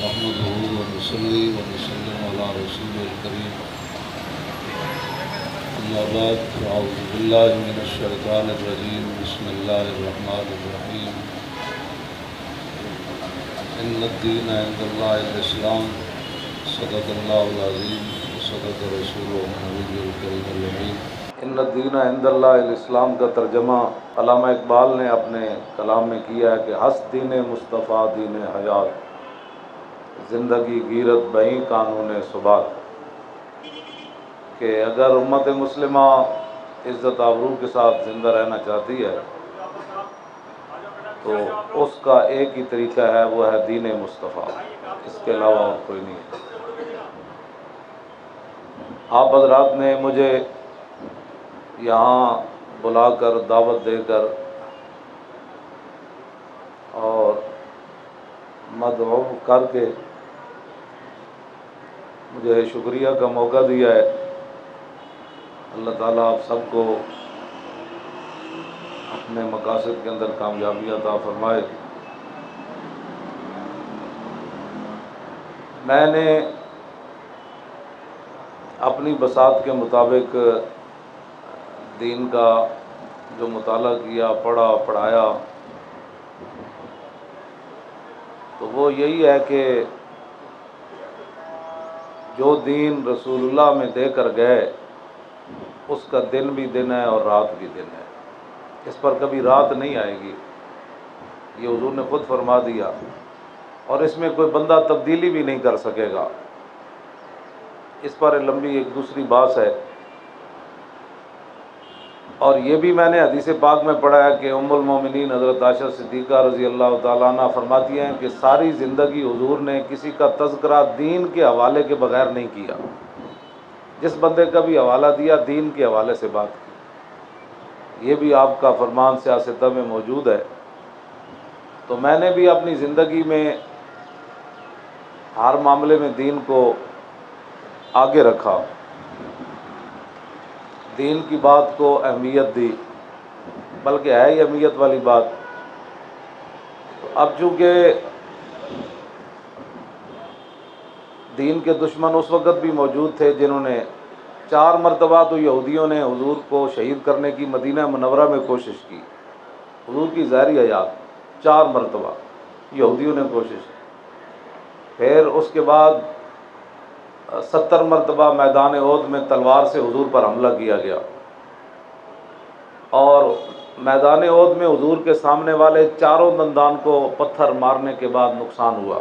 نحمده ونصلي ونسلم على رسول الكريم أما بعد فأعوذ بالله من الشيطان الرجيم بسم الله الرحمن الرحيم إن الدين عند الله الإسلام صدق الله العظيم وصدق رسوله النبي الكريم الأمين۔ ان الدین عند اللہ الاسلام کا ترجمہ علامہ اقبال نے اپنے کلام میں کیا ہے کہ ہست دین مصطفیٰ دین حیات، زندگی گیرت بہیں قانون ثبات، کہ اگر امت مسلمہ عزت آبرو کے ساتھ زندہ رہنا چاہتی ہے تو اس کا ایک ہی طریقہ ہے، وہ ہے دین مصطفیٰ، اس کے علاوہ اور کوئی نہیں ہے۔ آپ حضرات نے مجھے یہاں بلا کر دعوت دے کر اور مدعو کر کے مجھے شکریہ کا موقع دیا ہے۔ اللہ تعالیٰ آپ سب کو اپنے مقاصد کے اندر کامیابی عطا فرمائے۔ میں نے اپنی بساط کے مطابق دین کا جو مطالعہ کیا، پڑھا پڑھایا، تو وہ یہی ہے کہ جو دین رسول اللہ میں دے کر گئے اس کا دن بھی دن ہے اور رات بھی دن ہے، اس پر کبھی رات نہیں آئے گی، یہ حضور نے خود فرما دیا، اور اس میں کوئی بندہ تبدیلی بھی نہیں کر سکے گا۔ اس پر لمبی ایک دوسری بات ہے، اور یہ بھی میں نے حدیث پاک میں پڑھا ہے کہ ام المومنین حضرت عائشہ صدیقہ رضی اللہ تعالیٰ عنہ فرماتی ہیں کہ ساری زندگی حضور نے کسی کا تذکرہ دین کے حوالے کے بغیر نہیں کیا، جس بندے کا بھی حوالہ دیا دین کے حوالے سے بات کی۔ یہ بھی آپ کا فرمان سیاستہ میں موجود ہے۔ تو میں نے بھی اپنی زندگی میں ہر معاملے میں دین کو آگے رکھا، دین کی بات کو اہمیت دی، بلکہ ہے ہی اہمیت والی بات۔ اب چونکہ دین کے دشمن اس وقت بھی موجود تھے جنہوں نے 4 مرتبہ تو یہودیوں نے حضور کو شہید کرنے کی مدینہ منورہ میں کوشش کی، حضور کی ظاہری حیات 4 مرتبہ یہودیوں نے کوشش کی۔ پھر اس کے بعد 70 مرتبہ میدان احد میں تلوار سے حضور پر حملہ کیا گیا، اور میدان احد میں حضور کے سامنے والے 4 دندان کو پتھر مارنے کے بعد نقصان ہوا۔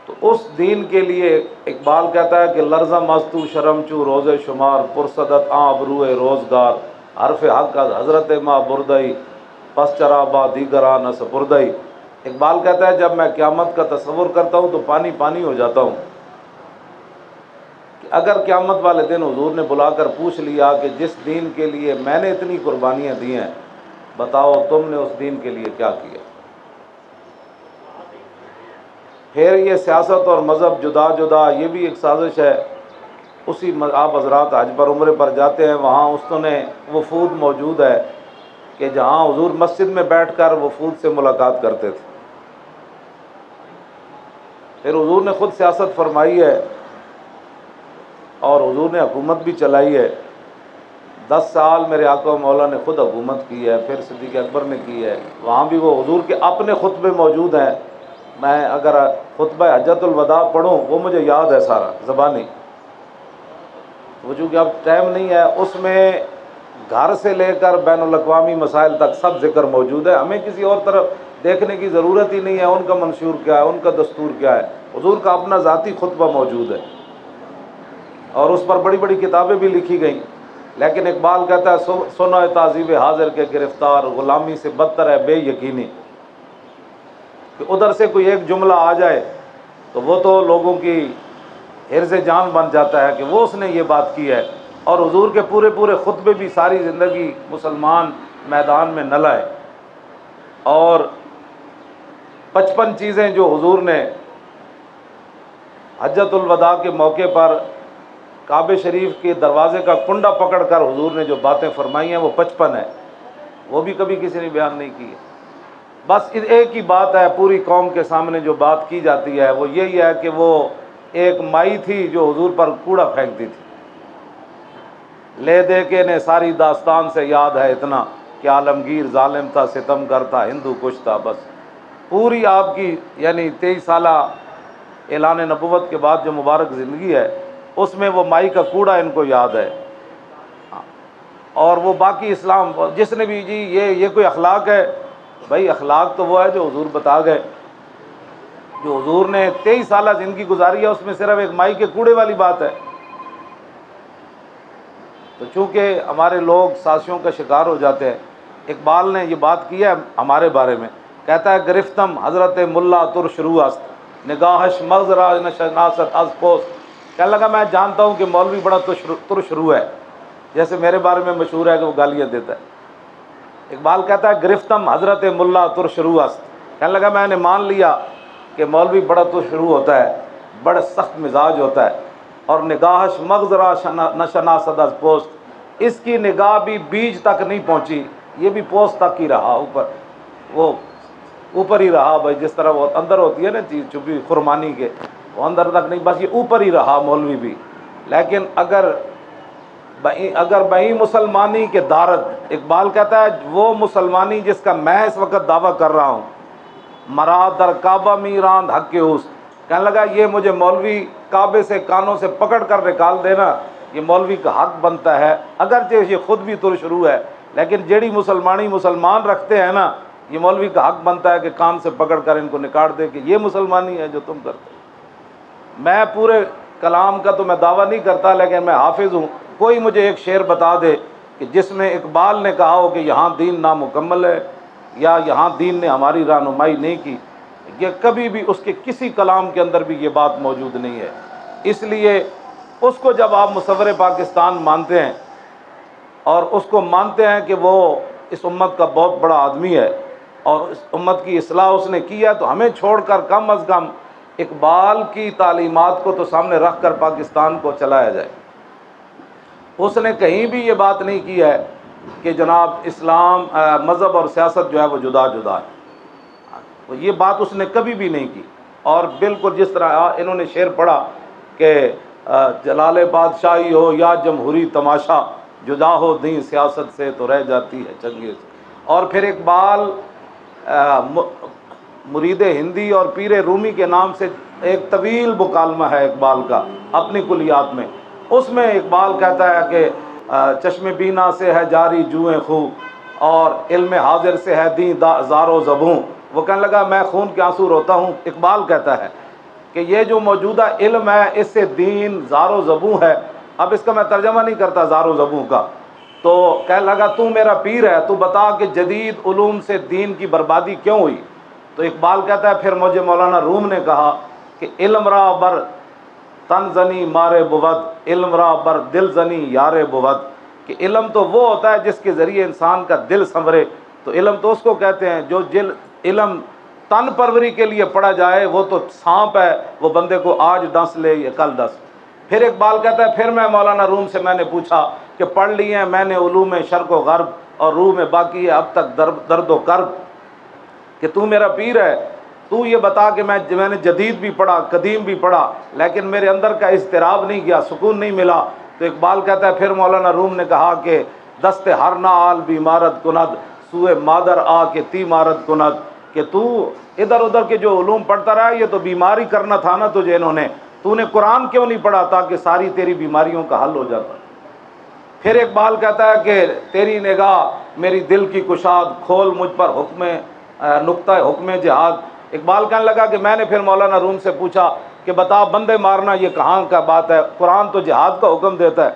تو اس دین کے لیے اقبال کہتا ہے کہ لرزہ مستو شرم چو روز شمار، پرصدت آبروئے روزگار، حرف حق از حضرت ما بردئی، پس چرا با دیگران سپردئی۔ اقبال کہتا ہے جب میں قیامت کا تصور کرتا ہوں تو پانی پانی ہو جاتا ہوں، کہ اگر قیامت والے دن حضور نے بلا کر پوچھ لیا کہ جس دین کے لیے میں نے اتنی قربانیاں دی ہیں، بتاؤ تم نے اس دین کے لیے کیا کیا۔ پھر یہ سیاست اور مذہب جدا جدا، یہ بھی ایک سازش ہے۔ اسی آپ حضرات حج پر عمرے پر جاتے ہیں، وہاں استون وفود موجود ہے کہ جہاں حضور مسجد میں بیٹھ کر وفود سے ملاقات کرتے تھے۔ پھر حضور نے خود سیاست فرمائی ہے اور حضور نے حکومت بھی چلائی ہے۔ 10 سال میرے آقا و مولا نے خود حکومت کی ہے، پھر صدیق اکبر نے کی ہے، وہاں بھی وہ حضور کے اپنے خطبے موجود ہیں۔ میں اگر خطبہ حجۃ الوداع پڑھوں وہ مجھے یاد ہے سارا زبانی، وہ چونکہ اب ٹائم نہیں ہے، اس میں گھر سے لے کر بین الاقوامی مسائل تک سب ذکر موجود ہے۔ ہمیں کسی اور طرف دیکھنے کی ضرورت ہی نہیں ہے، ان کا منشور کیا ہے، ان کا دستور کیا ہے، حضور کا اپنا ذاتی خطبہ موجود ہے، اور اس پر بڑی بڑی کتابیں بھی لکھی گئیں۔ لیکن اقبال کہتا ہے سنو تہذیب حاضر کے گرفتار، غلامی سے بدتر ہے بے یقینی، کہ ادھر سے کوئی ایک جملہ آ جائے تو وہ تو لوگوں کی حرز جان بن جاتا ہے کہ وہ اس نے یہ بات کی ہے، اور حضور کے پورے پورے خطبے بھی ساری زندگی مسلمان میدان میں نہ لائے۔ اور 55 چیزیں جو حضور نے حجۃ الوداع کے موقع پر کعبہ شریف کے دروازے کا کنڈا پکڑ کر حضور نے جو باتیں فرمائی ہیں وہ 55 ہیں، وہ بھی کبھی کسی نے بیان نہیں کی ہے۔ بس ایک ہی بات ہے پوری قوم کے سامنے جو بات کی جاتی ہے وہ یہی ہے کہ وہ ایک مائی تھی جو حضور پر کوڑا پھینکتی تھی، لے دے کے نے ساری داستان سے یاد ہے اتنا کہ عالمگیر ظالم تھا، ستم کرتا، ہندو کش تھا۔ بس پوری آپ کی یعنی 23 سالہ اعلان نبوت کے بعد جو مبارک زندگی ہے اس میں وہ مائی کا کوڑا ان کو یاد ہے۔ اور وہ باقی اسلام جس نے بھی جی یہ کوئی اخلاق ہے، بھائی اخلاق تو وہ ہے جو حضور بتا گئے، جو حضور نے 23 سالہ زندگی گزاری ہے اس میں صرف ایک مائی کے کوڑے والی بات ہے۔ تو چونکہ ہمارے لوگ سازشوں کا شکار ہو جاتے ہیں، اقبال نے یہ بات کی ہے ہمارے بارے میں، کہتا ہے گرفتم حضرت ملا ترش رو است نگاہش مغزرا نشناست از پوست۔ کہنے لگا میں جانتا ہوں کہ مولوی بڑا ترش رو ہے، جیسے میرے بارے میں مشہور ہے کہ وہ گالیاں دیتا ہے۔ اقبال کہتا ہے گرفتم حضرت ملا ترش رو است، کہنے لگا میں نے مان لیا کہ مولوی بڑا ترش رو ہوتا ہے، بڑا سخت مزاج ہوتا ہے، اور نگاہش مغزرا نشناست از پوست، اس کی نگاہ بھی بیج تک نہیں پہنچی، یہ بھی پوست تک ہی رہا، اوپر وہ اوپر ہی رہا۔ بھائی جس طرح وہ اندر ہوتی ہے نا چیز چھپی خرمانی کے، وہ اندر تک نہیں، بس یہ اوپر ہی رہا مولوی بھی۔ لیکن اگر بہی مسلمانی کے دارت، اقبال کہتا ہے وہ مسلمانی جس کا میں اس وقت دعویٰ کر رہا ہوں، مرا در کعبہ میراند حق کے اس، کہنے لگا یہ مجھے مولوی کعبے سے کانوں سے پکڑ کر نکال دینا، یہ مولوی کا حق بنتا ہے، اگرچہ یہ خود بھی ترش رو ہے، لیکن جیڑی مسلمانی مسلمان رکھتے ہیں نا، یہ مولوی کا حق بنتا ہے کہ کان سے پکڑ کر ان کو نکال دے کہ یہ مسلمانی ہے جو تم کرتے ہو۔ میں پورے کلام کا تو میں دعویٰ نہیں کرتا، لیکن میں حافظ ہوں، کوئی مجھے ایک شعر بتا دے کہ جس میں اقبال نے کہا ہو کہ یہاں دین نامکمل ہے یا یہاں دین نے ہماری رہنمائی نہیں کی، یہ کبھی بھی اس کے کسی کلام کے اندر بھی یہ بات موجود نہیں ہے۔ اس لیے اس کو جب آپ مصور پاکستان مانتے ہیں اور اس کو مانتے ہیں کہ وہ اس امت کا بہت بڑا آدمی ہے اور اس امت کی اصلاح اس نے کی ہے، تو ہمیں چھوڑ کر کم از کم اقبال کی تعلیمات کو تو سامنے رکھ کر پاکستان کو چلایا جائے۔ اس نے کہیں بھی یہ بات نہیں کی ہے کہ جناب اسلام مذہب اور سیاست جو ہے وہ جدا جدا ہے، یہ بات اس نے کبھی بھی نہیں کی۔ اور بالکل جس طرح انہوں نے شعر پڑھا کہ جلال بادشاہی ہو یا جمہوری تماشا، جدا ہو دین سیاست سے تو رہ جاتی ہے چنگیز۔ اور پھر اقبال مرید ہندی اور پیر رومی کے نام سے ایک طویل مکالمہ ہے اقبال کا اپنی کلیات میں، اس میں اقبال کہتا ہے کہ چشم بینا سے ہے جاری جوئیں خوں اور علم حاضر سے ہے دین زار و زبوں۔ وہ کہنے لگا میں خون کے آنسو روتا ہوں، اقبال کہتا ہے کہ یہ جو موجودہ علم ہے اس سے دین زار و زبوں ہے۔ اب اس کا میں ترجمہ نہیں کرتا زار و زبوں کا، تو کہنے لگا تو میرا پیر ہے، تو بتا کہ جدید علوم سے دین کی بربادی کیوں ہوئی؟ تو اقبال کہتا ہے پھر مجھے مولانا روم نے کہا کہ علم را بر تن زنی مارے بود، علم را بر دل زنی یارے بود، کہ علم تو وہ ہوتا ہے جس کے ذریعے انسان کا دل سنورے، تو علم تو اس کو کہتے ہیں جو علم تن پروری کے لیے پڑھا جائے، وہ تو سانپ ہے، وہ بندے کو آج ڈس لے یا کل ڈس۔ پھر اقبال کہتا ہے پھر میں مولانا روم سے میں نے پوچھا کہ پڑھ لی ہیں میں نے علوم شرق و غرب اور روح میں باقی ہے اب تک درد و کرب، کہ تو میرا پیر ہے، تو یہ بتا کہ میں نے جدید بھی پڑھا قدیم بھی پڑھا لیکن میرے اندر کا اضطراب نہیں گیا، سکون نہیں ملا۔ تو اقبال کہتا ہے پھر مولانا روم نے کہا کہ دست ہر نال بیمارت کند سوئے مادر آ کے تی مارت کند، کہ تو ادھر ادھر کے جو علوم پڑھتا رہا یہ تو بیماری کرنا تھا نا تجھے انہوں نے، تو نے قرآن کیوں نہیں پڑھا تاکہ ساری تیری بیماریوں کا حل ہو جاتا۔ پھر اقبال کہتا ہے کہ تیری نگاہ میری دل کی کشاد کھول مجھ پر حکم نقطہ حکم جہاد۔ اقبال کہنے لگا کہ میں نے پھر مولانا روم سے پوچھا کہ بتا بندے مارنا یہ کہاں کا بات ہے، قرآن تو جہاد کا حکم دیتا ہے،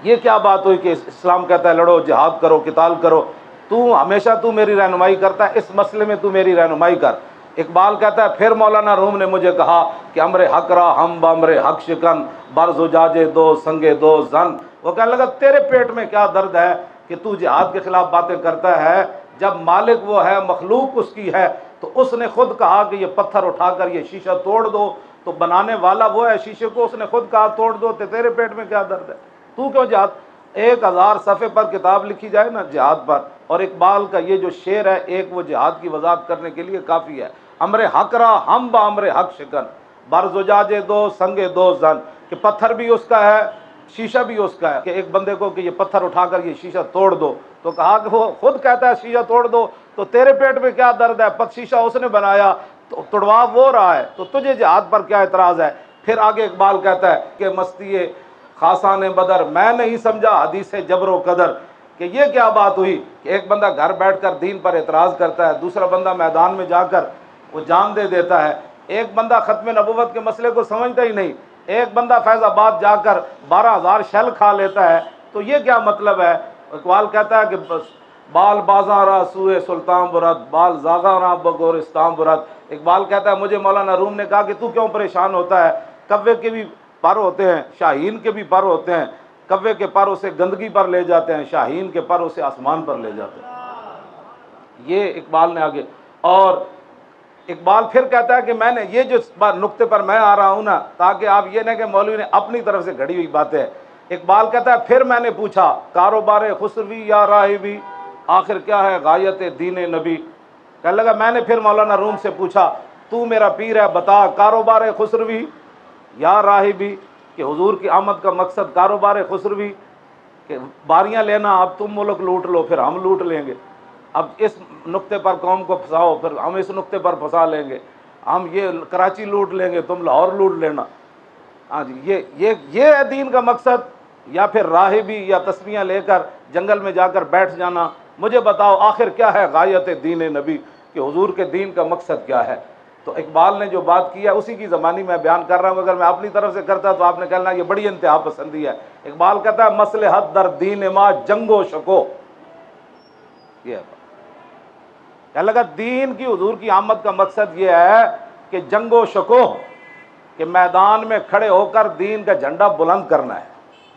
یہ کیا بات ہوئی کہ اسلام کہتا ہے لڑو جہاد کرو قتال کرو، تو ہمیشہ تو میری رہنمائی کرتا ہے، اس مسئلے میں تو میری رہنمائی کر۔ اقبال کہتا ہے پھر مولانا روم نے مجھے کہا کہ امر حق را ہم بامر حق شکن بر زجاجے دو سنگے دو زن۔ وہ کہنے لگا تیرے پیٹ میں کیا درد ہے کہ تو جہاد کے خلاف باتیں کرتا ہے، جب مالک وہ ہے مخلوق اس کی ہے، تو اس نے خود کہا کہ یہ پتھر اٹھا کر یہ شیشہ توڑ دو، تو بنانے والا وہ ہے شیشے کو، اس نے خود کہا توڑ دو، تو تیرے پیٹ میں کیا درد ہے، تو کیوں جہاد؟ 1000 صفحے پر کتاب لکھی جائے نا جہاد پر، اور اقبال کا یہ جو شعر ہے ایک وہ جہاد کی وضاحت کرنے کے لیے کافی ہے۔ امر حق را ہم با امر حق شکن، بر زجاجے دو سنگے دو زن، کہ پتھر بھی اس کا ہے شیشہ بھی اس کا ہے، کہ ایک بندے کو کہ یہ پتھر اٹھا کر یہ شیشہ توڑ دو، تو کہا کہ وہ خود کہتا ہے شیشہ توڑ دو، تو تیرے پیٹ میں کیا درد ہے، شیشہ اس نے بنایا تو توڑوا وہ رہا ہے، تو تجھے جہاد پر کیا اعتراض ہے؟ پھر آگے اقبال کہتا ہے کہ مستی خاصان بدر میں نہیں سمجھا حدیث جبر و قدر، کہ یہ کیا بات ہوئی کہ ایک بندہ گھر بیٹھ کر دین پر اعتراض کرتا ہے، دوسرا بندہ میدان میں جا کر وہ جان دے دیتا ہے، ایک بندہ ختم نبوت کے مسئلے کو سمجھتا ہی نہیں، ایک بندہ فیض آباد جا کر 12,000 شیل کھا لیتا ہے، تو یہ کیا مطلب ہے؟ اقبال کہتا ہے کہ بال بازاں را سوئے سلطان برد، بال زاغاں را بگورستان برد۔ اقبال کہتا ہے مجھے مولانا روم نے کہا کہ تو کیوں پریشان ہوتا ہے، کوے کے بھی پر ہوتے ہیں، شاہین کے بھی پر ہوتے ہیں، کوے کے پر اسے گندگی پر لے جاتے ہیں، شاہین کے پر اسے آسمان پر لے جاتے ہیں۔ یہ اقبال نے آگے، اور اقبال پھر کہتا ہے کہ میں نے یہ جو نقطے پر میں آ رہا ہوں نا، تاکہ آپ یہ نہ کہ مولوی نے اپنی طرف سے گھڑی ہوئی باتیں ہیں۔ اقبال کہتا ہے پھر میں نے پوچھا کاروبار خسروی یا راہبی، آخر کیا ہے غایت دین نبی؟ کہنے لگا میں نے پھر مولانا روم سے پوچھا تو میرا پیر ہے، بتا کاروبار خسروی یا راہبی، کہ حضور کی آمد کا مقصد کاروبار خسروی کہ باریاں لینا، اب تم ملک لوٹ لو پھر ہم لوٹ لیں گے، اب اس نقطے پر قوم کو پھنساؤ پھر ہم اس نقطے پر پھنسا لیں گے، ہم یہ کراچی لوٹ لیں گے تم لاہور لوٹ لینا۔ ہاں جی، یہ ہے دین کا مقصد، یا پھر راہبی یا تسمیاں لے کر جنگل میں جا کر بیٹھ جانا؟ مجھے بتاؤ آخر کیا ہے غایت دین نبی، کہ حضور کے دین کا مقصد کیا ہے؟ تو اقبال نے جو بات کی ہے اسی کی زبانی میں بیان کر رہا ہوں، اگر میں اپنی طرف سے کرتا تو آپ نے کہنا یہ بڑی انتہا پسندی ہے۔ اقبال کہتا ہے مصلحت در دین ما جنگ و شکو، یہ ہے کہنے لگا دین کی حضور کی آمد کا مقصد یہ ہے کہ جنگ و شکو، کہ میدان میں کھڑے ہو کر دین کا جھنڈا بلند کرنا ہے۔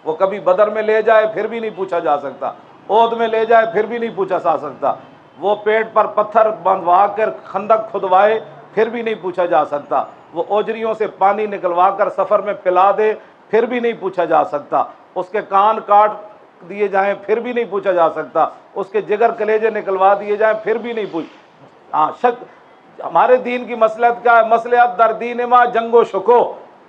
وہ کبھی بدر میں لے جائے پھر بھی نہیں پوچھا جا سکتا، احد میں لے جائے پھر بھی نہیں پوچھا جا سکتا، وہ پیٹ پر پتھر بندھوا کر خندق کھدوائے پھر بھی نہیں پوچھا جا سکتا، وہ اوجریوں سے پانی نکلوا کر سفر میں پلا دے پھر بھی نہیں پوچھا جا سکتا، اس کے کان کاٹ دیے جائیں پھر بھی نہیں پوچھا جا سکتا، اس کے جگر کلیجے نکلوا دیے جائیں پھر بھی نہیں شک ہمارے دین کی مصلحت کیا ہے؟ مصلحت در دین ما جنگ و شکو،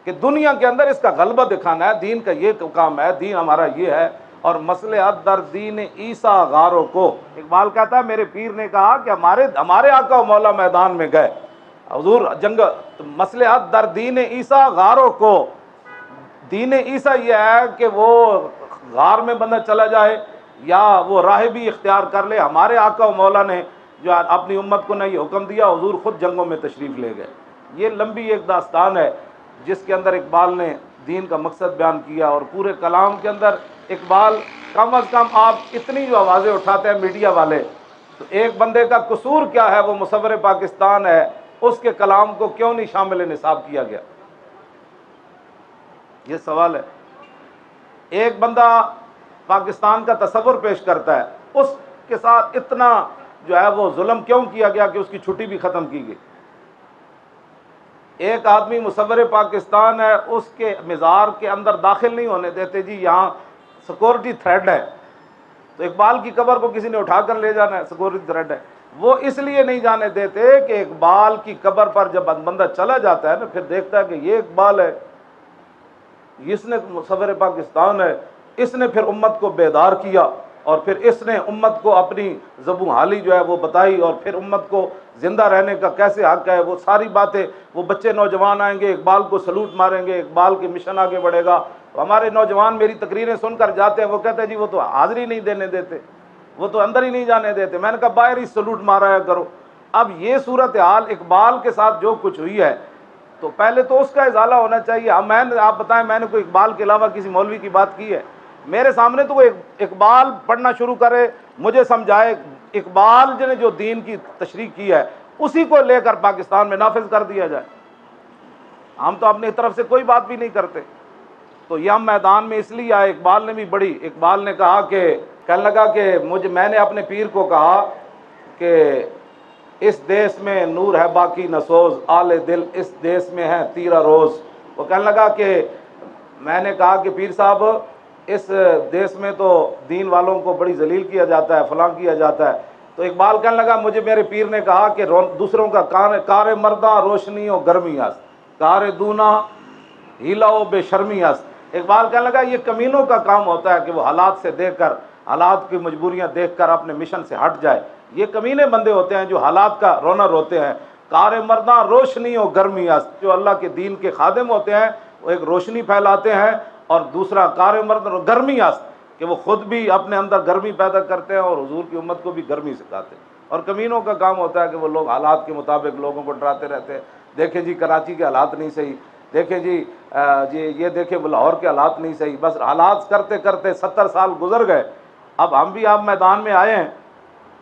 کہ دنیا کے اندر اس کا غلبہ دکھانا ہے، دین کا یہ کام ہے، دین ہمارا یہ ہے۔ اور مصلحت در دین عیسیٰ غاروں کو، اقبال کہتا ہے میرے پیر نے کہا کہ ہمارے آقا و مولا میدان میں گئے حضور جنگ، مصلحت در دین عیسیٰ غاروں کو، دین عیسیٰ یہ ہے کہ وہ غار میں بندہ چلا جائے یا وہ راہبی اختیار کر لے۔ ہمارے آقا و مولا نے جو اپنی امت کو نے یہ حکم دیا، حضور خود جنگوں میں تشریف لے گئے۔ یہ لمبی ایک داستان ہے جس کے اندر اقبال نے دین کا مقصد بیان کیا، اور پورے کلام کے اندر اقبال کم از کم آپ اتنی جو آوازیں اٹھاتے ہیں میڈیا والے، تو ایک بندے کا قصور کیا ہے، وہ مصور پاکستان ہے، اس کے کلام کو کیوں نہیں شامل نصاب کیا گیا؟ یہ سوال ہے۔ ایک بندہ پاکستان کا تصور پیش کرتا ہے، اس کے ساتھ اتنا جو ہے وہ ظلم کیوں کیا گیا کہ اس کی چھٹی بھی ختم کی گئی؟ ایک آدمی مصور پاکستان ہے، اس کے مزار کے اندر داخل نہیں ہونے دیتے، جی یہاں سیکورٹی تھریٹ ہے، تو اقبال کی قبر کو کسی نے اٹھا کر لے جانا ہے، سیکورٹی تھریٹ ہے۔ وہ اس لیے نہیں جانے دیتے کہ اقبال کی قبر پر جب بندہ چلا جاتا ہے نا، پھر دیکھتا ہے کہ یہ اقبال ہے، اس نے مصور پاکستان ہے، اس نے پھر امت کو بیدار کیا، اور پھر اس نے امت کو اپنی زبوں حالی جو ہے وہ بتائی، اور پھر امت کو زندہ رہنے کا کیسے حق ہے، وہ ساری باتیں، وہ بچے نوجوان آئیں گے اقبال کو سلوٹ ماریں گے، اقبال کی مشن آگے بڑھے گا۔ ہمارے نوجوان میری تقریریں سن کر جاتے ہیں، وہ کہتے ہیں جی وہ تو حاضری نہیں دینے دیتے، وہ تو اندر ہی نہیں جانے دیتے۔ میں نے کہا باہر ہی سلوٹ مارا کرو۔ اب یہ صورتحال اقبال کے ساتھ جو کچھ ہوئی ہے، تو پہلے تو اس کا ازالہ ہونا چاہیے۔ اب آپ بتائیں میں نے کوئی اقبال کے علاوہ کسی مولوی کی بات کی ہے؟ میرے سامنے تو وہ اقبال پڑھنا شروع کرے، مجھے سمجھائے اقبال نے جو دین کی تشریح کی ہے اسی کو لے کر پاکستان میں نافذ کر دیا جائے۔ ہم تو اپنی طرف سے کوئی بات بھی نہیں کرتے۔ تو یہ ہم میدان میں اس لیے آئے، اقبال نے بھی اقبال نے کہا کہ کہنے لگا کہ میں نے اپنے پیر کو کہا کہ اس دیس میں نور ہے باقی نسوز، آل دل اس دیس میں ہے تیرا روز۔ وہ کہنے لگا کہ میں نے کہا کہ پیر صاحب اس دیس میں تو دین والوں کو بڑی ذلیل کیا جاتا ہے، فلاں کیا جاتا ہے۔ تو اقبال کہنے لگا مجھے میرے پیر نے کہا کہ دوسروں کا کار مرداں روشنی و گرمی است، کار دونا ہیلا و بے شرمی است۔ اقبال کہنے لگا یہ کمینوں کا کام ہوتا ہے کہ وہ حالات سے دیکھ کر، حالات کی مجبوریاں دیکھ کر اپنے مشن سے ہٹ جائے۔ یہ کمینے بندے ہوتے ہیں جو حالات کا رونا روتے ہیں۔ کار مرداں روشنی و گرمی است، جو اللہ کے دین کے خادم ہوتے ہیں وہ ایک روشنی پھیلاتے ہیں، اور دوسرا کار مرد گرمی است کہ وہ خود بھی اپنے اندر گرمی پیدا کرتے ہیں اور حضور کی امت کو بھی گرمی سکھاتے ہیں۔ اور کمینوں کا کام ہوتا ہے کہ وہ لوگ حالات کے مطابق لوگوں کو ڈراتے رہتے ہیں۔ دیکھیں جی کراچی کے حالات نہیں صحیح، دیکھیں جی یہ دیکھیں لاہور کے حالات نہیں صحیح، بس حالات کرتے کرتے 70 سال گزر گئے۔ اب ہم بھی آپ میدان میں آئے ہیں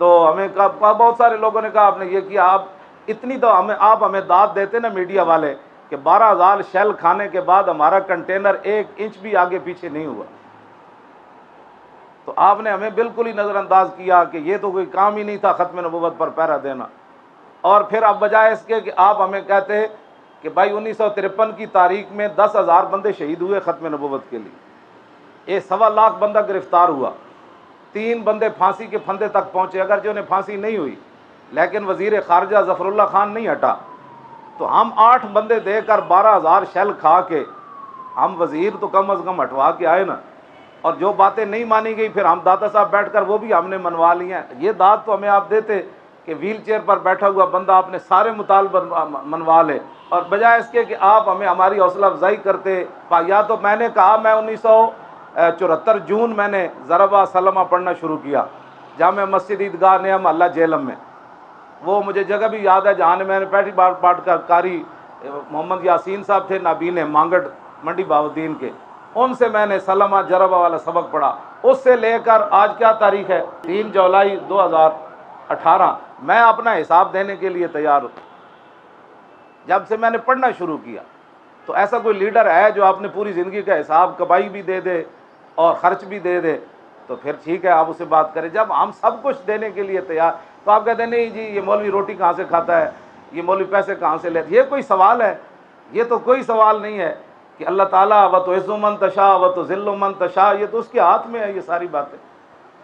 تو ہمیں بہت سارے لوگوں نے کہا آپ نے یہ کیا، آپ اتنی تو آپ ہمیں داد دیتے نا میڈیا والے کہ 12,000 شیل کھانے کے بعد ہمارا کنٹینر 1 انچ بھی آگے پیچھے نہیں ہوا، تو آپ نے ہمیں بالکل ہی نظر انداز کیا کہ یہ تو کوئی کام ہی نہیں تھا ختم نبوت پر پہرا دینا۔ اور پھر اب بجائے اس کے کہ آپ ہمیں کہتے کہ بھائی 1953 کی تاریخ میں 10,000 بندے شہید ہوئے ختم نبوت کے لیے، یہ 1.25 بندہ گرفتار ہوا، 3 بندے پھانسی کے پھندے تک پہنچے، اگر جو انہیں پھانسی نہیں ہوئی، لیکن وزیر خارجہ ظفر اللہ خان نہیں ہٹا۔ تو ہم 8 بندے دے کر 12,000 شیل کھا کے ہم وزیر تو کم از کم ہٹوا کے آئے نا، اور جو باتیں نہیں مانی گئی پھر ہم داتا صاحب بیٹھ کر وہ بھی ہم نے منوا لی ہیں۔ یہ داد تو ہمیں آپ دیتے کہ ویل چیئر پر بیٹھا ہوا بندہ آپ نے سارے مطالبہ منوا لے، اور بجائے اس کے کہ آپ ہمیں ہماری حوصلہ افزائی کرتے۔ یا تو میں نے کہا میں 1974 جون میں نے ضربہ سلمہ پڑھنا شروع کیا جامع مسجد عیدگاہ نعم محلہ جہلم میں، وہ مجھے جگہ بھی یاد ہے جہاں میں نے پہلی بار پاٹ کر قاری محمد یاسین صاحب تھے نابین مانگڑ منڈی باؤدین کے، ان سے میں نے سلمہ جربہ والا سبق پڑھا۔ اس سے لے کر آج کیا تاریخ ہے 3 جولائی 2018، میں اپنا حساب دینے کے لیے تیار ہوں۔ جب سے میں نے پڑھنا شروع کیا تو ایسا کوئی لیڈر ہے جو اپنے پوری زندگی کا حساب کمائی بھی دے دے اور خرچ بھی دے دے تو پھر ٹھیک ہے آپ اسے بات کریں۔ جب ہم سب کچھ دینے کے لیے تیار تو آپ کہتے ہیں نہیں جی یہ مولوی روٹی کہاں سے کھاتا ہے، یہ مولوی پیسے کہاں سے لیتے، یہ کوئی سوال ہے؟ یہ تو کوئی سوال نہیں ہے کہ اللہ تعالیٰ و تو عز من تشاء و تو ذل من تشاء، یہ تو اس کے ہاتھ میں ہے یہ ساری باتیں۔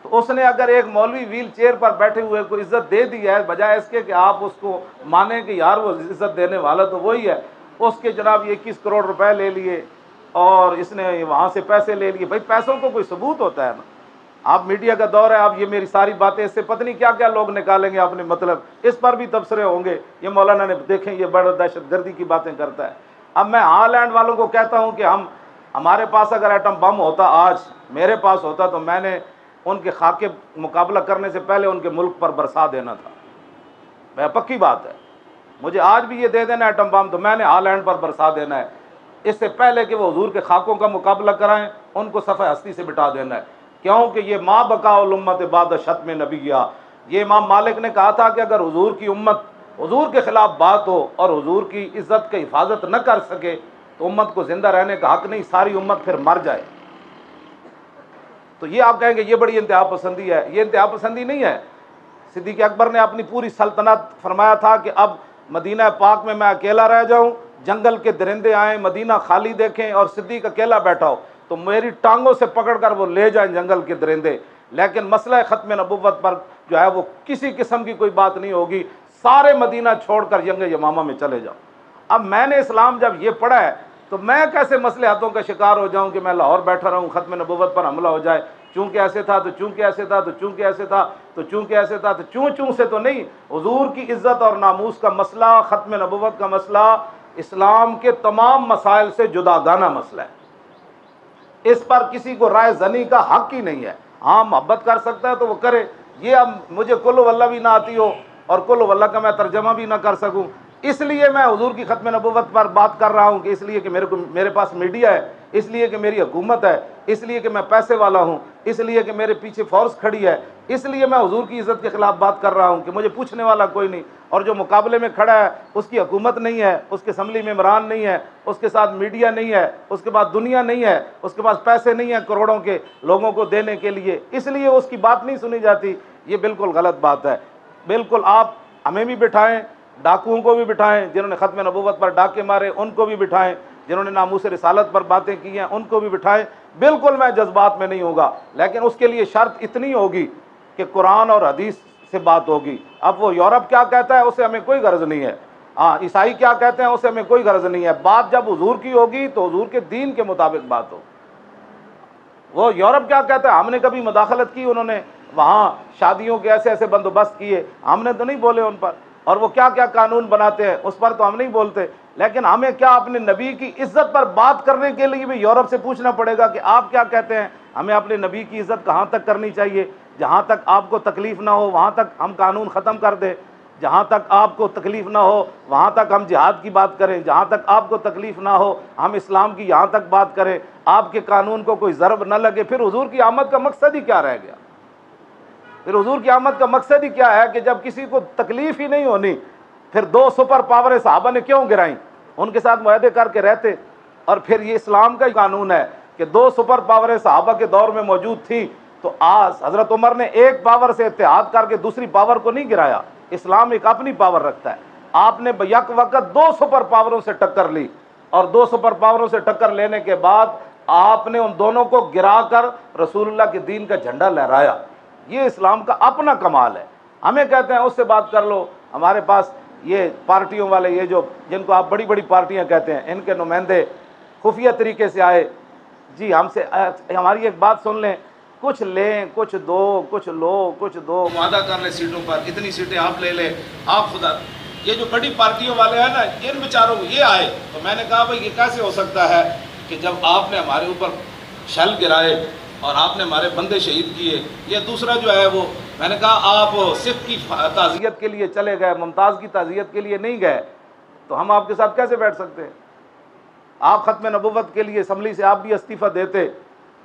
تو اس نے اگر ایک مولوی ویل چیئر پر بیٹھے ہوئے کو عزت دے دی ہے، بجائے اس کے کہ آپ اس کو مانیں کہ یار وہ عزت دینے والا تو وہی ہے، اس کے جناب 21 کروڑ روپے لے لیے اور اس نے وہاں سے پیسے لے لیے۔ بھائی پیسوں کو کوئی ثبوت ہوتا ہے نا، آپ میڈیا کا دور ہے، آپ یہ میری ساری باتیں اس سے پتہ نہیں کیا کیا لوگ نکالیں گے اپنے مطلب، اس پر بھی تبصرے ہوں گے، یہ مولانا نے دیکھیں یہ بڑا دہشت گردی کی باتیں کرتا ہے۔ اب میں ہالینڈ والوں کو کہتا ہوں کہ ہمارے پاس اگر ایٹم بم ہوتا، آج میرے پاس ہوتا تو میں نے ان کے خاکے مقابلہ کرنے سے پہلے ان کے ملک پر برسا دینا تھا، پکی بات ہے۔ مجھے آج بھی یہ دے دینا ایٹم بم تو میں نے ہالینڈ پر برسا دینا ہے، اس سے پہلے کہ وہ حضور کے خاکوں کا مقابلہ کرائیں ان کو صفحہ ہستی سے بٹا دینا ہے، کیونکہ یہ ما بقاء الامت بعد شتم نبیہ، یہ امام مالک نے کہا تھا کہ اگر حضور کی امت حضور کے خلاف بات ہو اور حضور کی عزت کی حفاظت نہ کر سکے تو امت کو زندہ رہنے کا حق نہیں، ساری امت پھر مر جائے۔ تو یہ آپ کہیں گے یہ بڑی انتہا پسندی ہے، یہ انتہا پسندی نہیں ہے۔ صدیق اکبر نے اپنی پوری سلطنت فرمایا تھا کہ اب مدینہ پاک میں اکیلا رہ جاؤں، جنگل کے درندے آئیں مدینہ خالی دیکھیں اور صدیق اکیلا بیٹھا ہو تو میری ٹانگوں سے پکڑ کر وہ لے جائیں جنگل کے درندے، لیکن مسئلہ ختم نبوت پر جو ہے وہ کسی قسم کی کوئی بات نہیں ہوگی، سارے مدینہ چھوڑ کر جنگ یمامہ میں چلے جاؤ۔ اب میں نے اسلام جب یہ پڑھا ہے تو میں کیسے مصلحتوں کا شکار ہو جاؤں کہ میں لاہور بیٹھا رہوں ختم نبوت پر حملہ ہو جائے، چونکہ ایسے تھا تو چونکہ ایسے تھا تو چونکہ ایسے تھا تو چونکہ ایسے تھا تو چوں سے تو نہیں۔ حضور کی عزت اور ناموس کا مسئلہ، ختم نبوت کا مسئلہ اسلام کے تمام مسائل سے جداگانہ مسئلہ ہے، اس پر کسی کو رائے زنی کا حق ہی نہیں ہے۔ ہاں محبت کر سکتا ہے تو وہ کرے، یہ اب مجھے کل واللہ بھی نہ آتی ہو اور کل واللہ کا میں ترجمہ بھی نہ کر سکوں، اس لیے میں حضور کی ختم نبوت پر بات کر رہا ہوں کہ اس لیے کہ میرے پاس میڈیا ہے، اس لیے کہ میری حکومت ہے، اس لیے کہ میں پیسے والا ہوں، اس لیے کہ میرے پیچھے فورس کھڑی ہے، اس لیے میں حضور کی عزت کے خلاف بات کر رہا ہوں کہ مجھے پوچھنے والا کوئی نہیں، اور جو مقابلے میں کھڑا ہے اس کی حکومت نہیں ہے، اس کے اسمبلی میں ممبران نہیں ہے، اس کے ساتھ میڈیا نہیں ہے، اس کے پاس دنیا نہیں ہے، اس کے پاس پیسے نہیں ہیں کروڑوں کے لوگوں کو دینے کے لیے، اس لیے اس کی بات نہیں سنی جاتی۔ یہ بالکل غلط بات ہے۔ بالکل آپ ہمیں بھی بٹھائیں، ڈاکوؤں کو بھی بٹھائیں، جنہوں نے ختم نبوت پر ڈاکے مارے ان کو بھی بٹھائیں، جنہوں نے ناموس رسالت پر باتیں کی ہیں ان کو بھی بٹھائیں. بالکل میں جذبات میں نہیں ہوگا، لیکن اس کے لیے شرط اتنی ہوگی کہ قرآن اور حدیث سے بات ہوگی. اب وہ یورپ کیا کہتا ہے اسے ہمیں کوئی غرض نہیں ہے، ہاں عیسائی کیا کہتے ہیں اسے ہمیں کوئی غرض نہیں ہے. بات جب حضور کی ہوگی تو حضور کے دین کے مطابق بات ہوگی. وہ یورپ کیا کہتا ہے، ہم نے کبھی مداخلت کی، انہوں نے وہاں شادیوں کے ایسے ایسے بندوبست کیے، ہم نے تو نہیں بولے ان پر، اور وہ کیا کیا قانون بناتے ہیں اس پر تو ہم نہیں بولتے. لیکن ہمیں کیا اپنے نبی کی عزت پر بات کرنے کے لیے بھی یورپ سے پوچھنا پڑے گا کہ آپ کیا کہتے ہیں، ہمیں اپنے نبی کی عزت کہاں تک کرنی چاہیے. جہاں تک آپ کو تکلیف نہ ہو وہاں تک ہم قانون ختم کر دیں، جہاں تک آپ کو تکلیف نہ ہو وہاں تک ہم جہاد کی بات کریں، جہاں تک آپ کو تکلیف نہ ہو ہم اسلام کی یہاں تک بات کریں، آپ کے قانون کو کوئی ضرب نہ لگے. پھر حضور کی آمد کا مقصد ہی کیا رہ گیا؟ پھر حضور کی آمد کا مقصد ہی کیا ہے کہ جب کسی کو تکلیف ہی نہیں ہونی، پھر 2 سپر پاوریں صحابہ نے کیوں گرائیں؟ ان کے ساتھ معاہدے کر کے رہتے. اور پھر یہ اسلام کا ہی قانون ہے کہ 2 سپر پاوریں صحابہ کے دور میں موجود تھیں، تو آج حضرت عمر نے ایک پاور سے اتحاد کر کے دوسری پاور کو نہیں گرایا. اسلام ایک اپنی پاور رکھتا ہے. آپ نے یک وقت 2 سپر پاوروں سے ٹکر لی، اور 2 سپر پاوروں سے ٹکر لینے کے بعد آپ نے ان دونوں کو گرا کر رسول اللہ کے دین کا جھنڈا لہرایا. یہ اسلام کا اپنا کمال ہے. ہمیں کہتے ہیں اس سے بات کر لو. ہمارے پاس یہ پارٹیوں والے، یہ جو جن کو آپ بڑی بڑی پارٹیاں کہتے ہیں، ان کے نمائندے خفیہ طریقے سے آئے، جی ہم سے ہماری ایک بات سن لیں، کچھ لیں کچھ دو، کچھ لو کچھ دو، وعدہ کر لیں سیٹوں پر، اتنی سیٹیں آپ لے لیں، آپ خدا. یہ جو بڑی پارٹیوں والے ہیں نا، ان بیچاروں کو یہ آئے. تو میں نے کہا بھائی یہ کیسے ہو سکتا ہے کہ جب آپ نے ہمارے اوپر شل گرائے اور آپ نے ہمارے بندے شہید کیے. یہ دوسرا جو ہے وہ، میں نے کہا آپ سکھ کی تعزیت کے لیے چلے گئے، ممتاز کی تعزیت کے لیے نہیں گئے، تو ہم آپ کے ساتھ کیسے بیٹھ سکتے ہیں؟ آپ ختم نبوت کے لیے اسمبلی سے آپ بھی استعفیٰ دیتے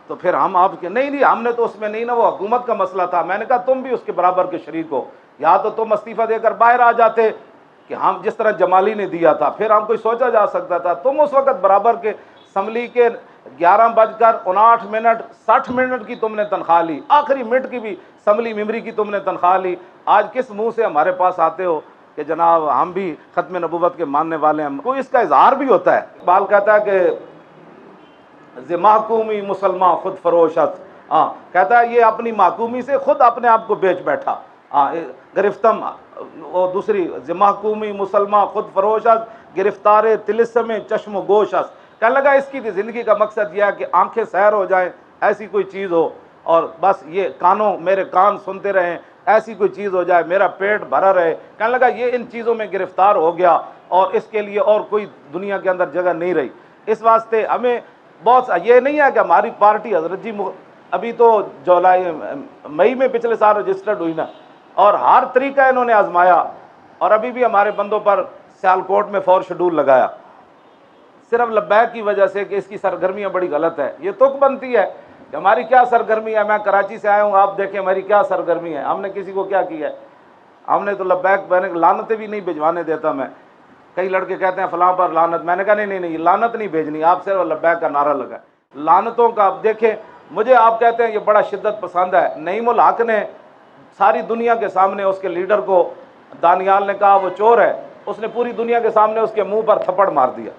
تو پھر ہم آپ کے نہیں ہم نے تو اس میں نہیں نا، وہ حکومت کا مسئلہ تھا. میں نے کہا تم بھی اس کے برابر کے شریک ہو، یا تو تم استعفیٰ دے کر باہر آ جاتے کہ ہم جس طرح جمالی نے دیا تھا، پھر ہم کوئی سوچا جا سکتا تھا. تم اس وقت برابر کے اسمبلی کے 11:59 60 منٹ کی تم نے تنخواہ لی، آخری منٹ کی بھی اسمبلی ممبری کی تم نے تنخواہ لی. آج کس منہ سے ہمارے پاس آتے ہو کہ جناب ہم بھی ختم نبوت کے ماننے والے ہیں؟ کوئی اس کا اظہار بھی ہوتا ہے. اقبال کہتا ہے کہ ز محکومی مسلمان خود فروش است. کہتا ہے یہ اپنی محکومی سے خود اپنے آپ کو بیچ بیٹھا. گرفتم وہ دوسری ز محکومی مسلمان خود فروش است، گرفتار طلسم چشم و گوش است. کہنے لگا اس کی زندگی کا مقصد یہ ہے کہ آنکھیں سیر ہو جائیں، ایسی کوئی چیز ہو، اور بس یہ میرے کان سنتے رہیں، ایسی کوئی چیز ہو جائے، میرا پیٹ بھرا رہے. کہنے لگا یہ ان چیزوں میں گرفتار ہو گیا اور اس کے لیے اور کوئی دنیا کے اندر جگہ نہیں رہی. اس واسطے ہمیں بہت یہ نہیں ہے کہ ہماری پارٹی حضرت جی ابھی تو مئی میں پچھلے سال رجسٹرڈ ہوئی نا، اور ہر طریقہ انہوں نے آزمایا، اور ابھی بھی ہمارے بندوں پر سیالکوٹ میں فور شیڈول لگایا، صرف لبیک کی وجہ سے کہ اس کی سرگرمیاں بڑی غلط ہے. یہ تک بنتی ہے کہ ہماری کیا سرگرمی ہے. میں کراچی سے آیا ہوں، آپ دیکھیں ہماری کیا سرگرمی ہے. ہم نے کسی کو کیا کیا ہے؟ ہم نے تو لبیک، میں نے لعنتیں بھی نہیں بھجوانے دیتا میں. کئی لڑکے کہتے ہیں فلاں پر لعنت، میں نے کہا نہیں لعنت نہیں بھیجنی، آپ صرف لبیک کا نعرہ لگا. لعنتوں کا آپ دیکھیں. مجھے آپ کہتے ہیں یہ بڑا شدت پسند ہے. نعیم الحق نے ساری دنیا کے سامنے اس کے لیڈر کو، دانیال نے کہا وہ چور ہے، اس نے پوری دنیا کے سامنے اس کے منہ پر تھپڑ مار دیا.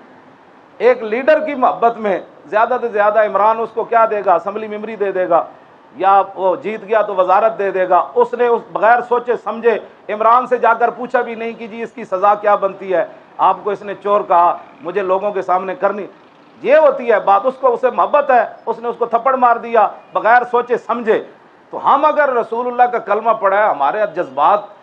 ایک لیڈر کی محبت میں زیادہ سے زیادہ عمران اس کو کیا دے گا؟ اسمبلی ممبری دے دے گا، یا وہ جیت گیا تو وزارت دے دے گا. اس نے اس بغیر سوچے سمجھے عمران سے جا کر پوچھا بھی نہیں کہ جی اس کی سزا کیا بنتی ہے. آپ کو اس نے چور کہا، مجھے لوگوں کے سامنے کرنی. یہ ہوتی ہے بات. اسے محبت ہے، اس نے اس کو تھپڑ مار دیا بغیر سوچے سمجھے. تو ہم اگر رسول اللہ کا کلمہ پڑھا ہے، ہمارے جذبات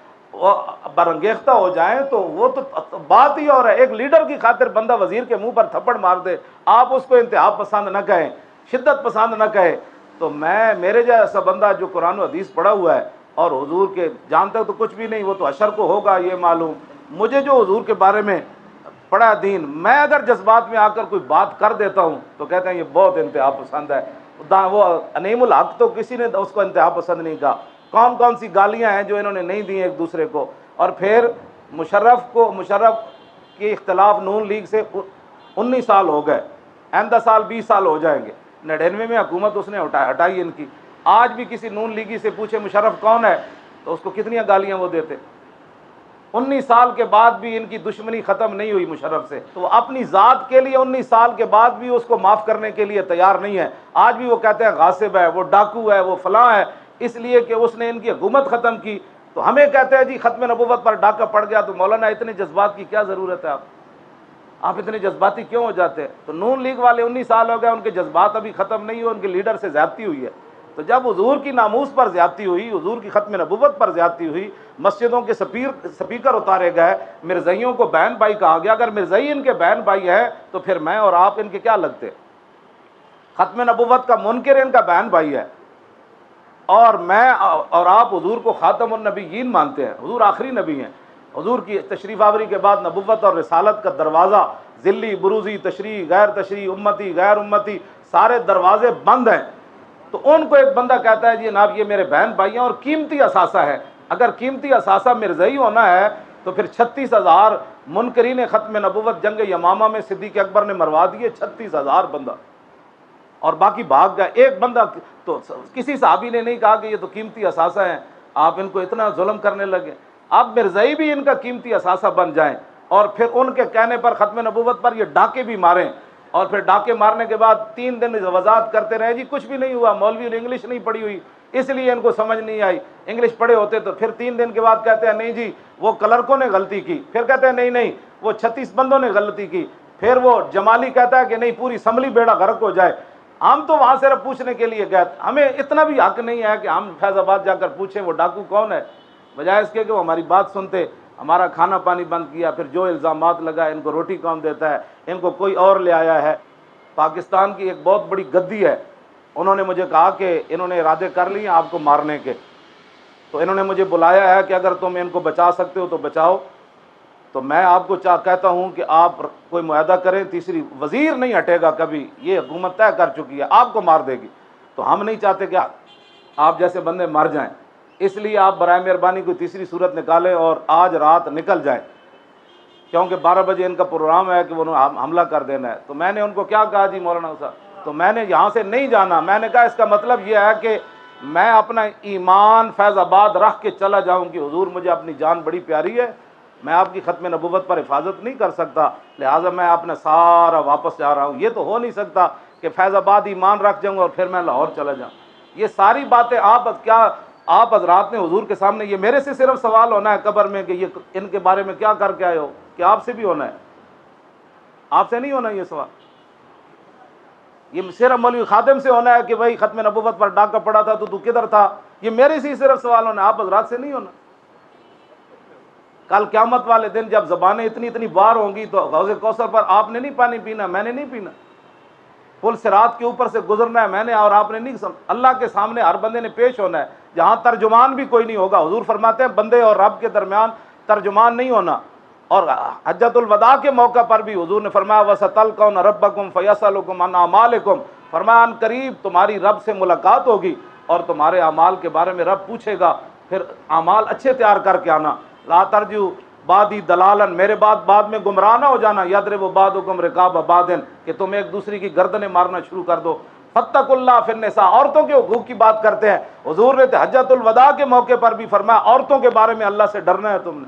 برانگیختہ ہو جائیں تو وہ تو بات ہی اور ہے. ایک لیڈر کی خاطر بندہ وزیر کے منہ پر تھپڑ مار دے، آپ اس کو انتہا پسند نہ کہیں، شدت پسند نہ کہیں. تو میرے جیسا بندہ جو قرآن و حدیث پڑھا ہوا ہے اور حضور کے جانتا تو کچھ بھی نہیں، وہ تو حشر کو ہوگا یہ معلوم. مجھے جو حضور کے بارے میں پڑھا دین، میں اگر جذبات میں آ کر کوئی بات کر دیتا ہوں تو کہتے ہیں یہ بہت انتہا پسند ہے. وہ نعیم الحق تو کسی نے اس کو انتہا پسند نہیں کہا. کون سی گالیاں ہیں جو انہوں نے نہیں دی ایک دوسرے کو. اور پھر مشرف کی اختلاف نون لیگ سے 19 سال ہو گئے، آئندہ سال 20 سال ہو جائیں گے. 99 میں حکومت اس نے ہٹائی ان کی. آج بھی کسی نون لیگی سے پوچھے مشرف کون ہے تو اس کو کتنی گالیاں وہ دیتے. 19 سال کے بعد بھی ان کی دشمنی ختم نہیں ہوئی مشرف سے، تو وہ اپنی ذات کے لیے 19 سال کے بعد بھی اس کو معاف کرنے کے لیے تیار نہیں ہے۔ آج بھی وہ کہتے ہیں غاصب ہے، وہ ڈاکو ہے، وہ فلاں ہے، اس لیے کہ اس نے ان کی حکومت ختم کی۔ تو ہمیں کہتے ہیں جی ختم نبوت پر ڈاکہ پڑ گیا، تو مولانا اتنے جذبات کی کیا ضرورت ہے؟ آپ اتنے جذباتی کیوں ہو جاتے ہیں؟ تو نون لیگ والے 19 سال ہو گئے، ان کے جذبات ابھی ختم نہیں ہوئے، ان کے لیڈر سے زیادتی ہوئی ہے۔ تو جب حضور کی ناموس پر زیادتی ہوئی، حضور کی ختم نبوت پر زیادتی ہوئی، مسجدوں کے سپیکر اتارے گئے، مرزائیوں کو بہن بھائی کہا گیا، اگر مرزائی ان کے بہن بھائی ہیں تو پھر میں اور آپ ان کے کیا لگتے؟ ختم نبوت کا منکر ان کا بہن بھائی ہے، اور میں اور آپ حضور کو خاتم النبیین مانتے ہیں، حضور آخری نبی ہیں۔ حضور کی تشریف آوری کے بعد نبوت اور رسالت کا دروازہ ذلی، بروزی، تشریع، غیر تشریع، امتی، غیر امتی، سارے دروازے بند ہیں۔ تو ان کو ایک بندہ کہتا ہے جی جناب یہ میرے بہن بھائی ہیں اور قیمتی اثاثہ ہے۔ اگر قیمتی اثاثہ مرزائی ہونا ہے تو پھر 36,000 منکرین ختم نبوت جنگ یمامہ میں صدیق اکبر نے مروا دیے، 36,000 بندہ، اور باقی بھاگ گئے۔ ایک بندہ تو کسی صحابی نے نہیں کہا کہ یہ تو قیمتی اثاثہ ہیں، آپ ان کو اتنا ظلم کرنے لگے۔ اب مرزائی بھی ان کا قیمتی اثاثہ بن جائیں اور پھر ان کے کہنے پر ختم نبوت پر یہ ڈاکے بھی ماریں، اور پھر ڈاکے مارنے کے بعد 3 دن وضاحت کرتے رہے جی کچھ بھی نہیں ہوا، مولوی نے انگلش نہیں پڑھی ہوئی اس لیے ان کو سمجھ نہیں آئی، انگلش پڑھے ہوتے تو پھر 3 دن کے بعد کہتے ہیں نہیں جی وہ کلرکوں نے غلطی کی، پھر کہتے ہیں نہیں وہ 36 بندوں نے غلطی کی، پھر وہ جمالی کہتا ہے کہ نہیں پوری اسمبلی بیڑا غرق ہو جائے۔ ہم تو وہاں صرف پوچھنے کے لیے گئے، ہمیں اتنا بھی حق نہیں ہے کہ ہم فیض آباد جا کر پوچھیں وہ ڈاکو کون ہے، بجائے اس کے کہ وہ ہماری بات سنتے، ہمارا کھانا پانی بند کیا، پھر جو الزامات لگا ان کو روٹی کون دیتا ہے، ان کو کوئی اور لے آیا ہے۔ پاکستان کی ایک بہت بڑی گدی ہے، انہوں نے مجھے کہا کہ انہوں نے ارادے کر لیے آپ کو مارنے کے، تو انہوں نے مجھے بلایا ہے کہ اگر تم ان کو بچا سکتے ہو تو بچاؤ۔ تو میں آپ کو کہتا ہوں کہ آپ کوئی معاہدہ کریں، تیسری وزیر نہیں ہٹے گا کبھی، یہ حکومت طے کر چکی ہے آپ کو مار دے گی، تو ہم نہیں چاہتے کہ آپ جیسے بندے مر جائیں، اس لیے آپ برائے مہربانی کوئی تیسری صورت نکالیں اور آج رات نکل جائیں، کیونکہ 12 بجے ان کا پروگرام ہے کہ وہ حملہ کر دینا ہے۔ تو میں نے ان کو کیا کہا جی مولانا صاحب، تو میں نے یہاں سے نہیں جانا، میں نے کہا اس کا مطلب یہ ہے کہ میں اپنا ایمان فیض آباد رکھ کے چلا جاؤں کہ حضور مجھے اپنی جان بڑی پیاری ہے، میں آپ کی ختم نبوت پر حفاظت نہیں کر سکتا، لہٰذا میں اپنا سارا واپس جا رہا ہوں۔ یہ تو ہو نہیں سکتا کہ فیض آباد ایمان رکھ جاؤں اور پھر میں لاہور چلا جاؤں۔ یہ ساری باتیں آپ حضرات نے حضور کے سامنے، یہ میرے سے صرف سوال ہونا ہے قبر میں کہ یہ ان کے بارے میں کیا کر کے آئے ہو، کہ آپ سے بھی ہونا ہے، آپ سے نہیں ہونا یہ سوال، یہ صرف مولوی خادم سے ہونا ہے کہ بھائی ختم نبوت پر ڈاکہ پڑا تھا تو کدھر تھا، یہ میرے سے ہی صرف سوال ہونا ہے، آپ حضرات سے نہیں ہونا۔ کل قیامت والے دن جب زبانیں اتنی بار ہوں گی تو حوض کوثر پر آپ نے نہیں پانی پینا، میں نے نہیں پینا، پل صراط کے اوپر سے گزرنا ہے میں نے اور آپ نے نہیں، اللہ کے سامنے ہر بندے نے پیش ہونا ہے، جہاں ترجمان بھی کوئی نہیں ہوگا۔ حضور فرماتے ہیں بندے اور رب کے درمیان ترجمان نہیں ہونا۔ اور حجۃ الوداع کے موقع پر بھی حضور نے فرمایا وَسَتَلْقَوْنَ رَبَّكُمْ فَيَسْأَلُكُمْ عَنْ أَعْمَالِكُمْ، فرمایا ان قریب تمہاری رب سے ملاقات ہوگی اور تمہارے اعمال کے بارے میں رب پوچھے گا، پھر اعمال اچھے تیار کر کے آنا۔ لا ترجو بعدی دلالن، میرے بعد میں گمراہ نہ ہو جانا، یضرب بعضکم رقاب بعض، کہ تم ایک دوسرے کی گردنیں مارنا شروع کر دو۔ فاتقوا اللہ فی النساء، عورتوں کے حقوق کی بات کرتے ہیں، حضور نے حجۃ الوداع کے موقع پر بھی فرمایا عورتوں کے بارے میں اللہ سے ڈرنا ہے تم نے۔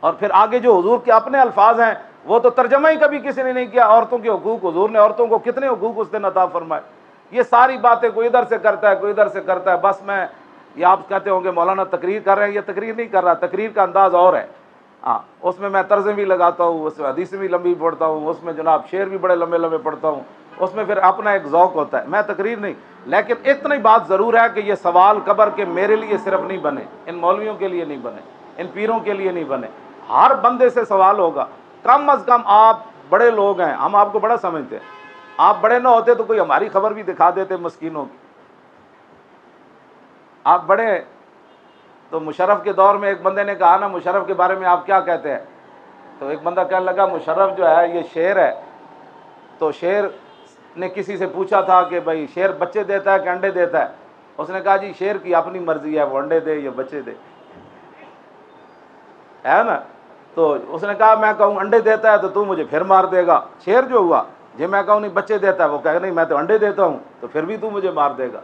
اور پھر آگے جو حضور کے اپنے الفاظ ہیں وہ تو ترجمہ ہی کبھی کسی نے نہیں کیا، عورتوں کے حقوق، حضور نے عورتوں کو کتنے حقوق اس دن عطا فرمائے۔ یہ ساری باتیں کوئی ادھر سے کرتا ہے کوئی ادھر سے کرتا ہے، بس میں یہ آپ کہتے ہوں گے مولانا تقریر کر رہے ہیں، یہ تقریر نہیں کر رہا، تقریر کا انداز اور ہے، ہاں اس میں طرزیں بھی لگاتا ہوں، اس میں حدیثیں بھی لمبی پڑھتا ہوں، اس میں جناب شعر بھی بڑے لمبے لمبے پڑھتا ہوں، اس میں پھر اپنا ایک ذوق ہوتا ہے، میں تقریر نہیں۔ لیکن اتنی بات ضرور ہے کہ یہ سوال قبر کے میرے لیے صرف نہیں بنے، ان مولویوں کے لیے نہیں بنے، ان پیروں کے لیے نہیں بنے، ہر بندے سے سوال ہوگا۔ کم از کم آپ بڑے لوگ ہیں، ہم آپ کو بڑا سمجھتے ہیں، آپ بڑے نہ ہوتے تو کوئی ہماری خبر بھی دکھا دیتے مسکینوں کی، آپ بڑے۔ تو مشرف کے دور میں ایک بندے نے کہا نا مشرف کے بارے میں آپ کیا کہتے ہیں، تو ایک بندہ کہنے لگا مشرف جو ہے یہ شیر ہے، تو شیر نے کسی سے پوچھا تھا کہ بھائی شیر بچے دیتا ہے کہ انڈے دیتا ہے، اس نے کہا جی شیر کی اپنی مرضی ہے، وہ انڈے دے یا بچے دے، ہے نا۔ تو اس نے کہا میں کہوں انڈے دیتا ہے تو مجھے پھر مار دے گا، شیر جو ہوا، جی میں کہوں نہیں بچے دیتا ہے، وہ کہے نہیں میں تو انڈے دیتا ہوں، تو پھر بھی تو مجھے مار دے گا۔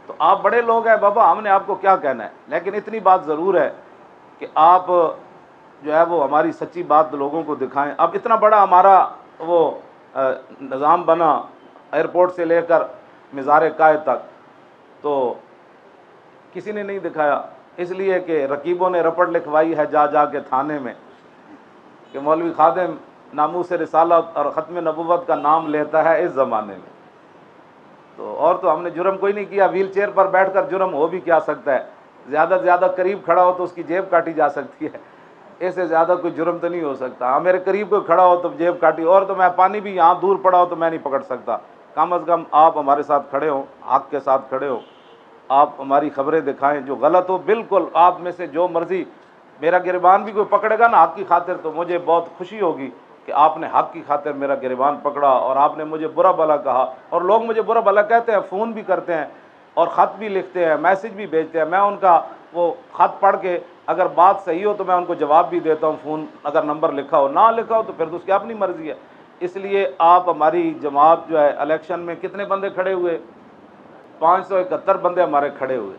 تو آپ بڑے لوگ ہیں بابا، ہم نے آپ کو کیا کہنا ہے، لیکن اتنی بات ضرور ہے کہ آپ جو ہے وہ ہماری سچی بات لوگوں کو دکھائیں. اب اتنا بڑا ہمارا وہ نظام بنا ایئرپورٹ سے لے کر مزار قائد تک، تو کسی نے نہیں دکھایا، اس لیے کہ رقیبوں نے رپٹ لکھوائی ہے جا کے تھانے میں کہ مولوی خادم ناموس رسالت اور ختم نبوت کا نام لیتا ہے اس زمانے میں. تو ہم نے جرم کوئی نہیں کیا. ویل چیئر پر بیٹھ کر جرم ہو بھی کیا سکتا ہے؟ زیادہ سے زیادہ قریب کھڑا ہو تو اس کی جیب کاٹی جا سکتی ہے، اس سے زیادہ کوئی جرم تو نہیں ہو سکتا. ہاں میرے قریب کوئی کھڑا ہو تو جیب کاٹی، اور تو میں پانی بھی یہاں دور پڑا ہو تو میں نہیں پکڑ سکتا. کم از کم آپ ہمارے ساتھ کھڑے ہوں، حق کے ساتھ کھڑے ہو، آپ ہماری خبریں دکھائیں. جو غلط ہو بالکل آپ میں سے جو مرضی، میرا گریبان بھی کوئی پکڑے گا نا حق کی خاطر تو مجھے بہت خوشی ہوگی کہ آپ نے حق کی خاطر میرا گریبان پکڑا اور آپ نے مجھے برا بھلا کہا. اور لوگ مجھے برا بھلا کہتے ہیں، فون بھی کرتے ہیں اور خط بھی لکھتے ہیں، میسج بھی بھیجتے ہیں. میں ان کا وہ خط پڑھ کے اگر بات صحیح ہو تو میں ان کو جواب بھی دیتا ہوں، فون اگر نمبر لکھا ہو، نہ لکھا ہو تو پھر تو اس کی اپنی مرضی ہے. اس لیے آپ ہماری جماعت جو ہے الیکشن میں کتنے بندے کھڑے ہوئے؟ 571 بندے ہمارے کھڑے ہوئے.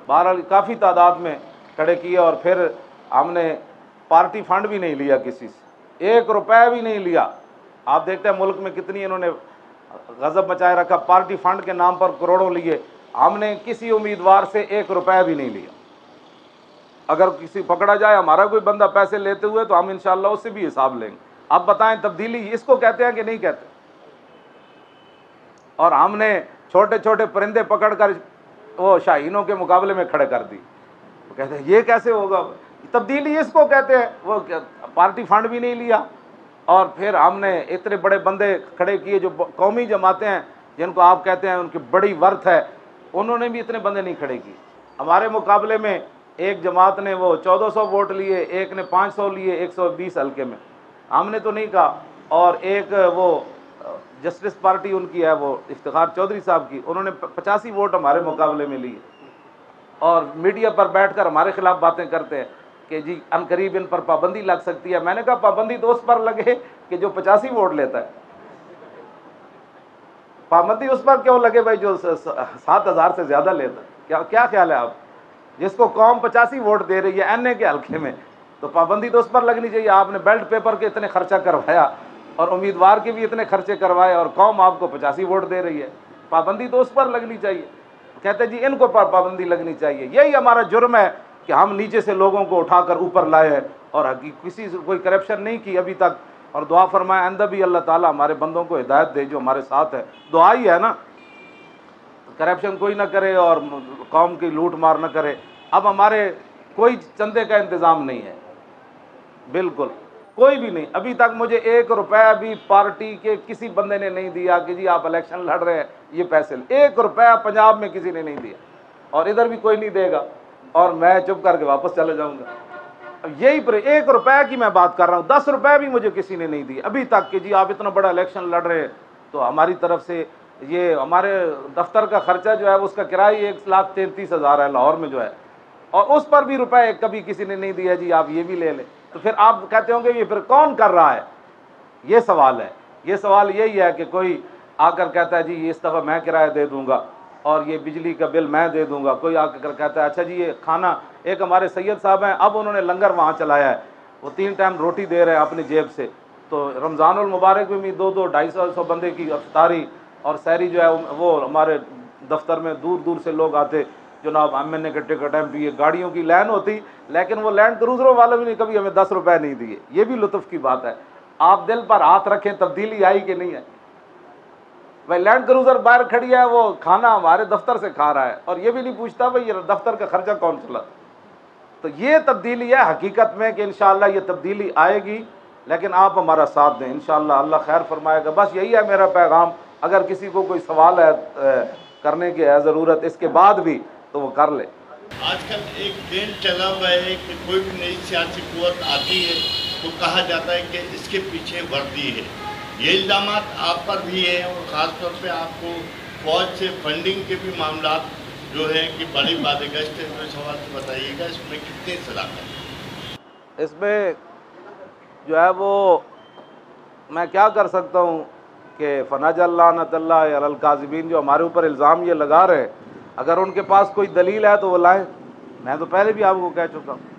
بہرحال کافی تعداد میں کھڑے کیے. اور پھر ہم نے پارٹی فنڈ بھی نہیں لیا کسی سے، 1 روپے بھی نہیں لیا. آپ دیکھتے ہیں ملک میں کتنی انہوں نے غضب مچائے رکھا، پارٹی فنڈ کے نام پر کروڑوں لیے. ہم نے کسی امیدوار سے 1 روپے بھی نہیں لیا. اگر کسی پکڑا جائے ہمارا کوئی بندہ پیسے لیتے ہوئے تو ہم انشاءاللہ اس سے بھی حساب لیں گے. اب بتائیں تبدیلی اس کو کہتے ہیں کہ نہیں کہتے؟ اور ہم نے چھوٹے چھوٹے پرندے پکڑ کر وہ شاہینوں کے مقابلے میں کھڑے کر دی. وہ کہتے ہیں یہ کیسے ہوگا؟ تبدیلی اس کو کہتے ہیں. وہ پارٹی فنڈ بھی نہیں لیا اور پھر ہم نے اتنے بڑے بندے کھڑے کیے جو قومی جماعتیں ہیں جن کو آپ کہتے ہیں ان کی بڑی ورتھ ہے، انہوں نے بھی اتنے بندے نہیں کھڑے کیے. ہمارے مقابلے میں ایک جماعت نے وہ 1400 ووٹ لیے، ایک نے 500 لیے 120 حلقے میں. ہم نے تو نہیں کہا. اور ایک وہ جسٹس پارٹی ان کی ہے، وہ افتخار چودھری صاحب کی، انہوں نے 85 ووٹ ہمارے مقابلے میں لیے. اور میڈیا پر بیٹھ کر ہمارے خلاف باتیں کرتے ہیں کہ جی ان قریب ان پر پابندی لگ سکتی ہے. میں نے کہا پابندی تو اس پر لگے کہ جو 85 ووٹ لیتا ہے، پابندی اس پر کیوں لگے بھائی جو 7000 سے زیادہ لیتا ہے؟ کیا خیال ہے آپ؟ جس کو قوم 85 ووٹ دے رہی ہے این اے کے حلقے میں، تو پابندی تو اس پر لگنی چاہیے. آپ نے بیلٹ پیپر کے اتنے خرچہ کروایا اور امیدوار کے بھی اتنے خرچے کروائے اور قوم آپ کو 85 ووٹ دے رہی ہے، پابندی تو اس پر لگنی چاہیے. کہتے جی ان کو پابندی لگنی چاہیے. یہی ہمارا جرم ہے کہ ہم نیچے سے لوگوں کو اٹھا کر اوپر لائے ہیں اور کسی سے کوئی کرپشن نہیں کی ابھی تک. اور دعا فرمائے آئندہ بھی اللہ تعالیٰ ہمارے بندوں کو ہدایت دے جو ہمارے ساتھ ہے. دعا ہی ہے نا، کرپشن کوئی نہ کرے اور قوم کی لوٹ مار نہ کرے. اب ہمارے کوئی چندے کا انتظام نہیں ہے، بالکل کوئی بھی نہیں. ابھی تک مجھے 1 روپے بھی پارٹی کے کسی بندے نے نہیں دیا کہ جی آپ الیکشن لڑ رہے ہیں یہ پیسے. 1 روپے پنجاب میں کسی نے نہیں دیا اور ادھر بھی کوئی نہیں دے گا اور میں چپ کر کے واپس چلے جاؤں گا. یہی پر 1 روپے کی میں بات کر رہا ہوں. 10 روپے بھی مجھے کسی نے نہیں دیے ابھی تک کہ جی آپ اتنا بڑا الیکشن لڑ رہے ہیں تو ہماری طرف سے یہ ہمارے دفتر کا خرچہ جو ہے اس کا کرایہ 1,33,000 ہے لاہور میں جو ہے، اور اس پر بھی روپے کبھی کسی نے نہیں دیا جی آپ یہ بھی لے لیں. تو پھر آپ کہتے ہوں گے یہ پھر کون کر رہا ہے؟ یہ سوال ہے. یہ سوال یہی ہے کہ کوئی آ کر کہتا ہے جی اس دفعہ میں کرایہ دے دوں گا اور یہ بجلی کا بل میں دے دوں گا. کوئی آ کر کہتا ہے اچھا جی یہ کھانا، ایک ہمارے سید صاحب ہیں اب انہوں نے لنگر وہاں چلایا ہے، وہ 3 ٹائم روٹی دے رہے ہیں اپنی جیب سے. تو رمضان المبارک میں بھی 200-250 بندے کی افطاری اور سحری جو ہے وہ ہمارے دفتر میں دور دور سے لوگ آتے. جناب ایم این اے کے ٹکٹ ایم پی اے گاڑیوں کی لائن ہوتی، لیکن وہ لینڈ کروزروں والے بھی نہیں کبھی ہمیں 10 روپے نہیں دیے. یہ بھی لطف کی بات ہے. آپ دل پر ہاتھ رکھیں تبدیلی آئی کہ نہیں ہے؟ بھائی لینڈ کروزر باہر کھڑی ہے، وہ کھانا ہمارے دفتر سے کھا رہا ہے اور یہ بھی نہیں پوچھتا بھائی یہ دفتر کا خرچہ کون چلا. تو یہ تبدیلی ہے حقیقت میں کہ انشاءاللہ یہ تبدیلی آئے گی، لیکن آپ ہمارا ساتھ دیں انشاءاللہ اللہ خیر فرمائے گا. بس یہی ہے میرا پیغام. اگر کسی کو کوئی سوال ہے کرنے کی ہے ضرورت اس کے بعد بھی تو وہ کر لے. آج کل ایک ٹرینڈ چلا ہوا ہے کہ کوئی بھی نئی سیاسی قوت آتی ہے تو کہا جاتا ہے کہ اس کے پیچھے وردی ہے. یہ الزامات آپ پر بھی ہیں اور خاص طور پہ آپ کو فوج سے فنڈنگ کے بھی معاملات جو ہیں کہ بڑی بازگشت ہے. میرے سوال سے بتائیے گا اس میں کتنے صداقت؟ اس میں جو ہے وہ میں کیا کر سکتا ہوں کہ فنج اللہ نت اللہ الکاذبین جو ہمارے اوپر الزام یہ لگا رہے ہیں، اگر ان کے پاس کوئی دلیل ہے تو وہ لائیں. میں تو پہلے بھی آپ کو کہہ چکا ہوں،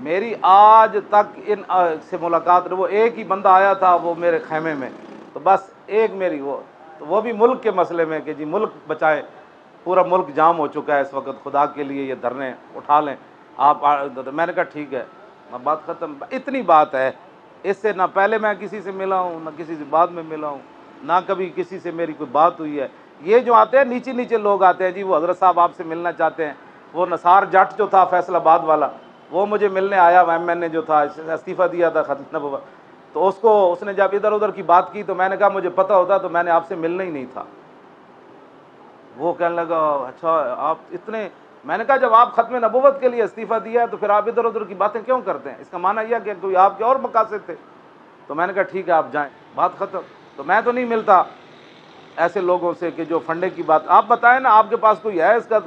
میری آج تک ان سے ملاقات وہ ایک ہی بندہ آیا تھا وہ میرے خیمے میں، تو بس ایک میری وہ بھی ملک کے مسئلے میں کہ جی ملک بچائیں، پورا ملک جام ہو چکا ہے اس وقت، خدا کے لیے یہ دھرنے اٹھا لیں آپ۔ میں نے کہا ٹھیک ہے، بات ختم، اتنی بات ہے۔ اس سے نہ پہلے میں کسی سے ملا ہوں، نہ کسی سے بعد میں ملا ہوں، نہ کبھی کسی سے میری کوئی بات ہوئی ہے۔ یہ جو آتے ہیں نیچے نیچے لوگ آتے ہیں، جی وہ حضرت صاحب آپ سے ملنا چاہتے ہیں، وہ نثار جٹ جو تھا فیصل آباد والا وہ مجھے ملنے آیا، ایم این اے جو تھا، اس نے استعفیٰ دیا تھا ختم نبوت، تو اس نے جب ادھر ادھر کی بات کی تو میں نے کہا مجھے پتہ ہوتا تو میں نے آپ سے ملنا ہی نہیں تھا۔ وہ کہنے لگا اچھا آپ اتنے، میں نے کہا جب آپ ختم نبوت کے لیے استعفیٰ دیا ہے تو پھر آپ ادھر ادھر کی باتیں کیوں کرتے ہیں؟ اس کا معنی یہ کہ کوئی آپ کے اور مقاصد تھے۔ تو میں نے کہا ٹھیک ہے آپ جائیں، بات ختم۔ تو میں تو نہیں ملتا ایسے لوگوں سے کہ جو فنڈے کی بات، آپ بتائیں نا آپ کے پاس کوئی ہے اس کا،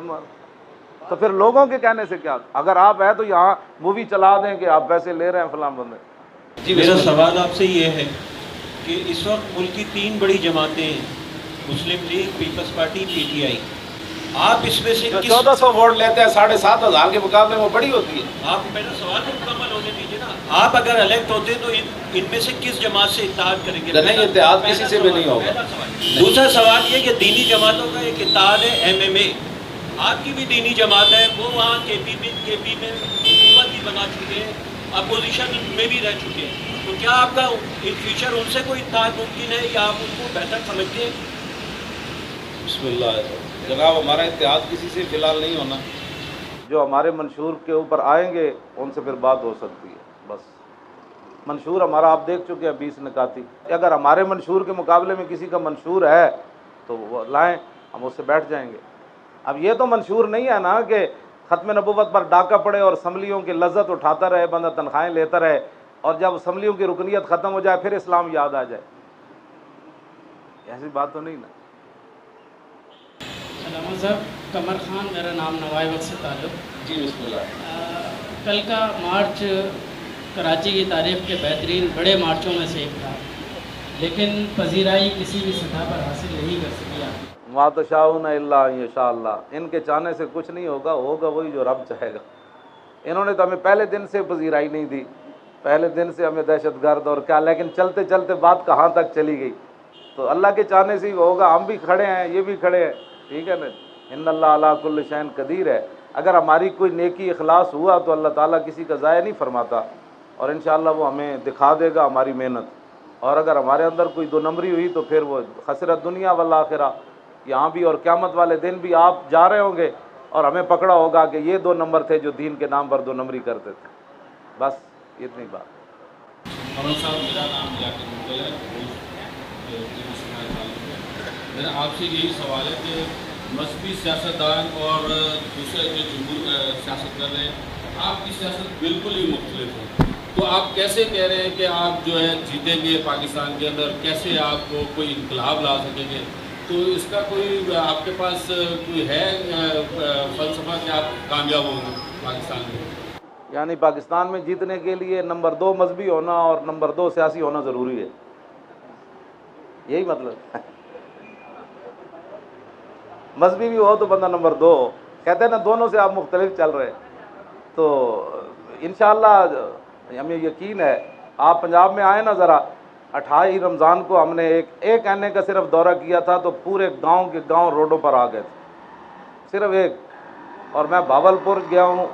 تو پھر لوگوں کے کہنے سے کیا؟ اگر آپ ہے تو یہاں مووی چلا دیں کہ آپ پیسے لے رہے ہیں فلاں بندے۔ جی میرا سوال آپ سے یہ ہے کہ اس وقت ملک کی 3 بڑی جماعتیں ہیں، Muslim League, Peoples Party, P T I, آپ اس میں سے جو کس 1400 ووٹ لیتے ہیں 7,500 کے مقابلے میں وہ بڑی ہوتی ہے۔ آپ میرا سوال تو مکمل ہونے دیجیے نا، آپ اگر الیکٹ ہوتے تو ان میں سے کس جماعت سے اتحاد کریں گے؟ نہیں، اتحاد کسی سے بھی نہیں ہوگا۔ دوسرا سوال یہ کہ دینی جماعتوں کا ایک اتحاد ہے ایم ایم اے، آپ کی بھی دینی جماعت ہے، وہ وہاں کے پی میں حکومت بھی بنا چکے ہیں، اپوزیشن میں بھی رہ چکے ہیں، تو کیا آپ کا ان فیوچر ان سے کوئی اتحاد ممکن ہے یا آپ ان کو بہتر سمجھتے ہیں؟ بسم اللہ جناب، ہمارا اتحاد کسی سے فی الحال نہیں ہونا، جو ہمارے منشور کے اوپر آئیں گے ان سے پھر بات ہو سکتی ہے۔ بس منشور ہمارا آپ دیکھ چکے ہیں 20 نکاتی، اگر ہمارے منشور کے مقابلے میں کسی کا منشور ہے تو وہ لائیں، ہم اس سے بیٹھ جائیں گے۔ اب یہ تو منشور نہیں ہے نا کہ ختم نبوت پر ڈاکہ پڑے اور اسمبلیوں کی لذت اٹھاتا رہے بندہ، تنخواہیں لیتا رہے، اور جب اسمبلیوں کی رکنیت ختم ہو جائے پھر اسلام یاد آ جائے، ایسی بات تو نہیں نا۔ علامہ صاحب، قمر خان میرا نام، نوائے وقت سے تعلق۔ جی بسم اللہ۔ کل کا مارچ کراچی کی تاریخ کے بہترین بڑے مارچوں میں سے ایک تھا، لیکن پذیرائی کسی بھی سطح پر حاصل نہیں کر سکی آپ۔ ما تشاءون الا ان یشاء اللہ، ان کے چاہنے سے کچھ نہیں ہوگا، ہوگا وہی جو رب چاہے گا۔ انہوں نے تو ہمیں پہلے دن سے پذیرائی نہیں دی، پہلے دن سے ہمیں دہشت گرد اور کیا، لیکن چلتے چلتے بات کہاں تک چلی گئی، تو اللہ کے چاہنے سے ہی ہوگا۔ ہم بھی کھڑے ہیں، یہ بھی کھڑے ہیں، ٹھیک ہے نا، ان اللہ علی کل شیء قدیر ہے۔ اگر ہماری کوئی نیکی اخلاص ہوا تو اللہ تعالیٰ کسی کا ضائع نہیں فرماتا، اور انشاءاللہ وہ ہمیں دکھا دے گا ہماری محنت۔ اور اگر ہمارے اندر کوئی 2 نمبری ہوئی تو پھر وہ خسرت دنیا والآخرہ، یہاں بھی اور قیامت والے دن بھی آپ جا رہے ہوں گے اور ہمیں پکڑا ہوگا کہ یہ 2 نمبر تھے جو دین کے نام پر 2 نمبری کرتے تھے۔ بس اتنی بات۔ قمر صاحب، میرا نام ذاکر مغل ہے، میرا آپ سے یہی سوال ہے کہ مذہبی سیاستدان اور دوسرے جو جمہور سیاست کر رہے ہیں، آپ کی سیاست بالکل ہی مختلف ہے، تو آپ کیسے کہہ رہے ہیں کہ آپ جو ہے جیتیں گے پاکستان کے اندر؟ کیسے آپ کو کوئی انقلاب لا سکیں گے؟ تو اس کا کوئی آپ کے پاس کوئی ہے فلسفہ کہ آپ کامیاب ہوں گے پاکستان میں؟ یعنی پاکستان میں جیتنے کے لیے نمبر 2 مذہبی ہونا اور نمبر 2 سیاسی ہونا ضروری ہے، یہی مطلب؟ مذہبی بھی ہو تو بندہ نمبر 2 ہو، کہتے ہیں نا دونوں سے آپ مختلف چل رہے ہیں۔ تو انشاءاللہ ہمیں یقین ہے، آپ پنجاب میں آئے نا ذرا، 28 رمضان کو ہم نے ایک آنے کا صرف دورہ کیا تھا تو پورے گاؤں کے گاؤں روڈوں پر آ گئے تھے، صرف ایک۔ اور میں بھاولپور گیا ہوں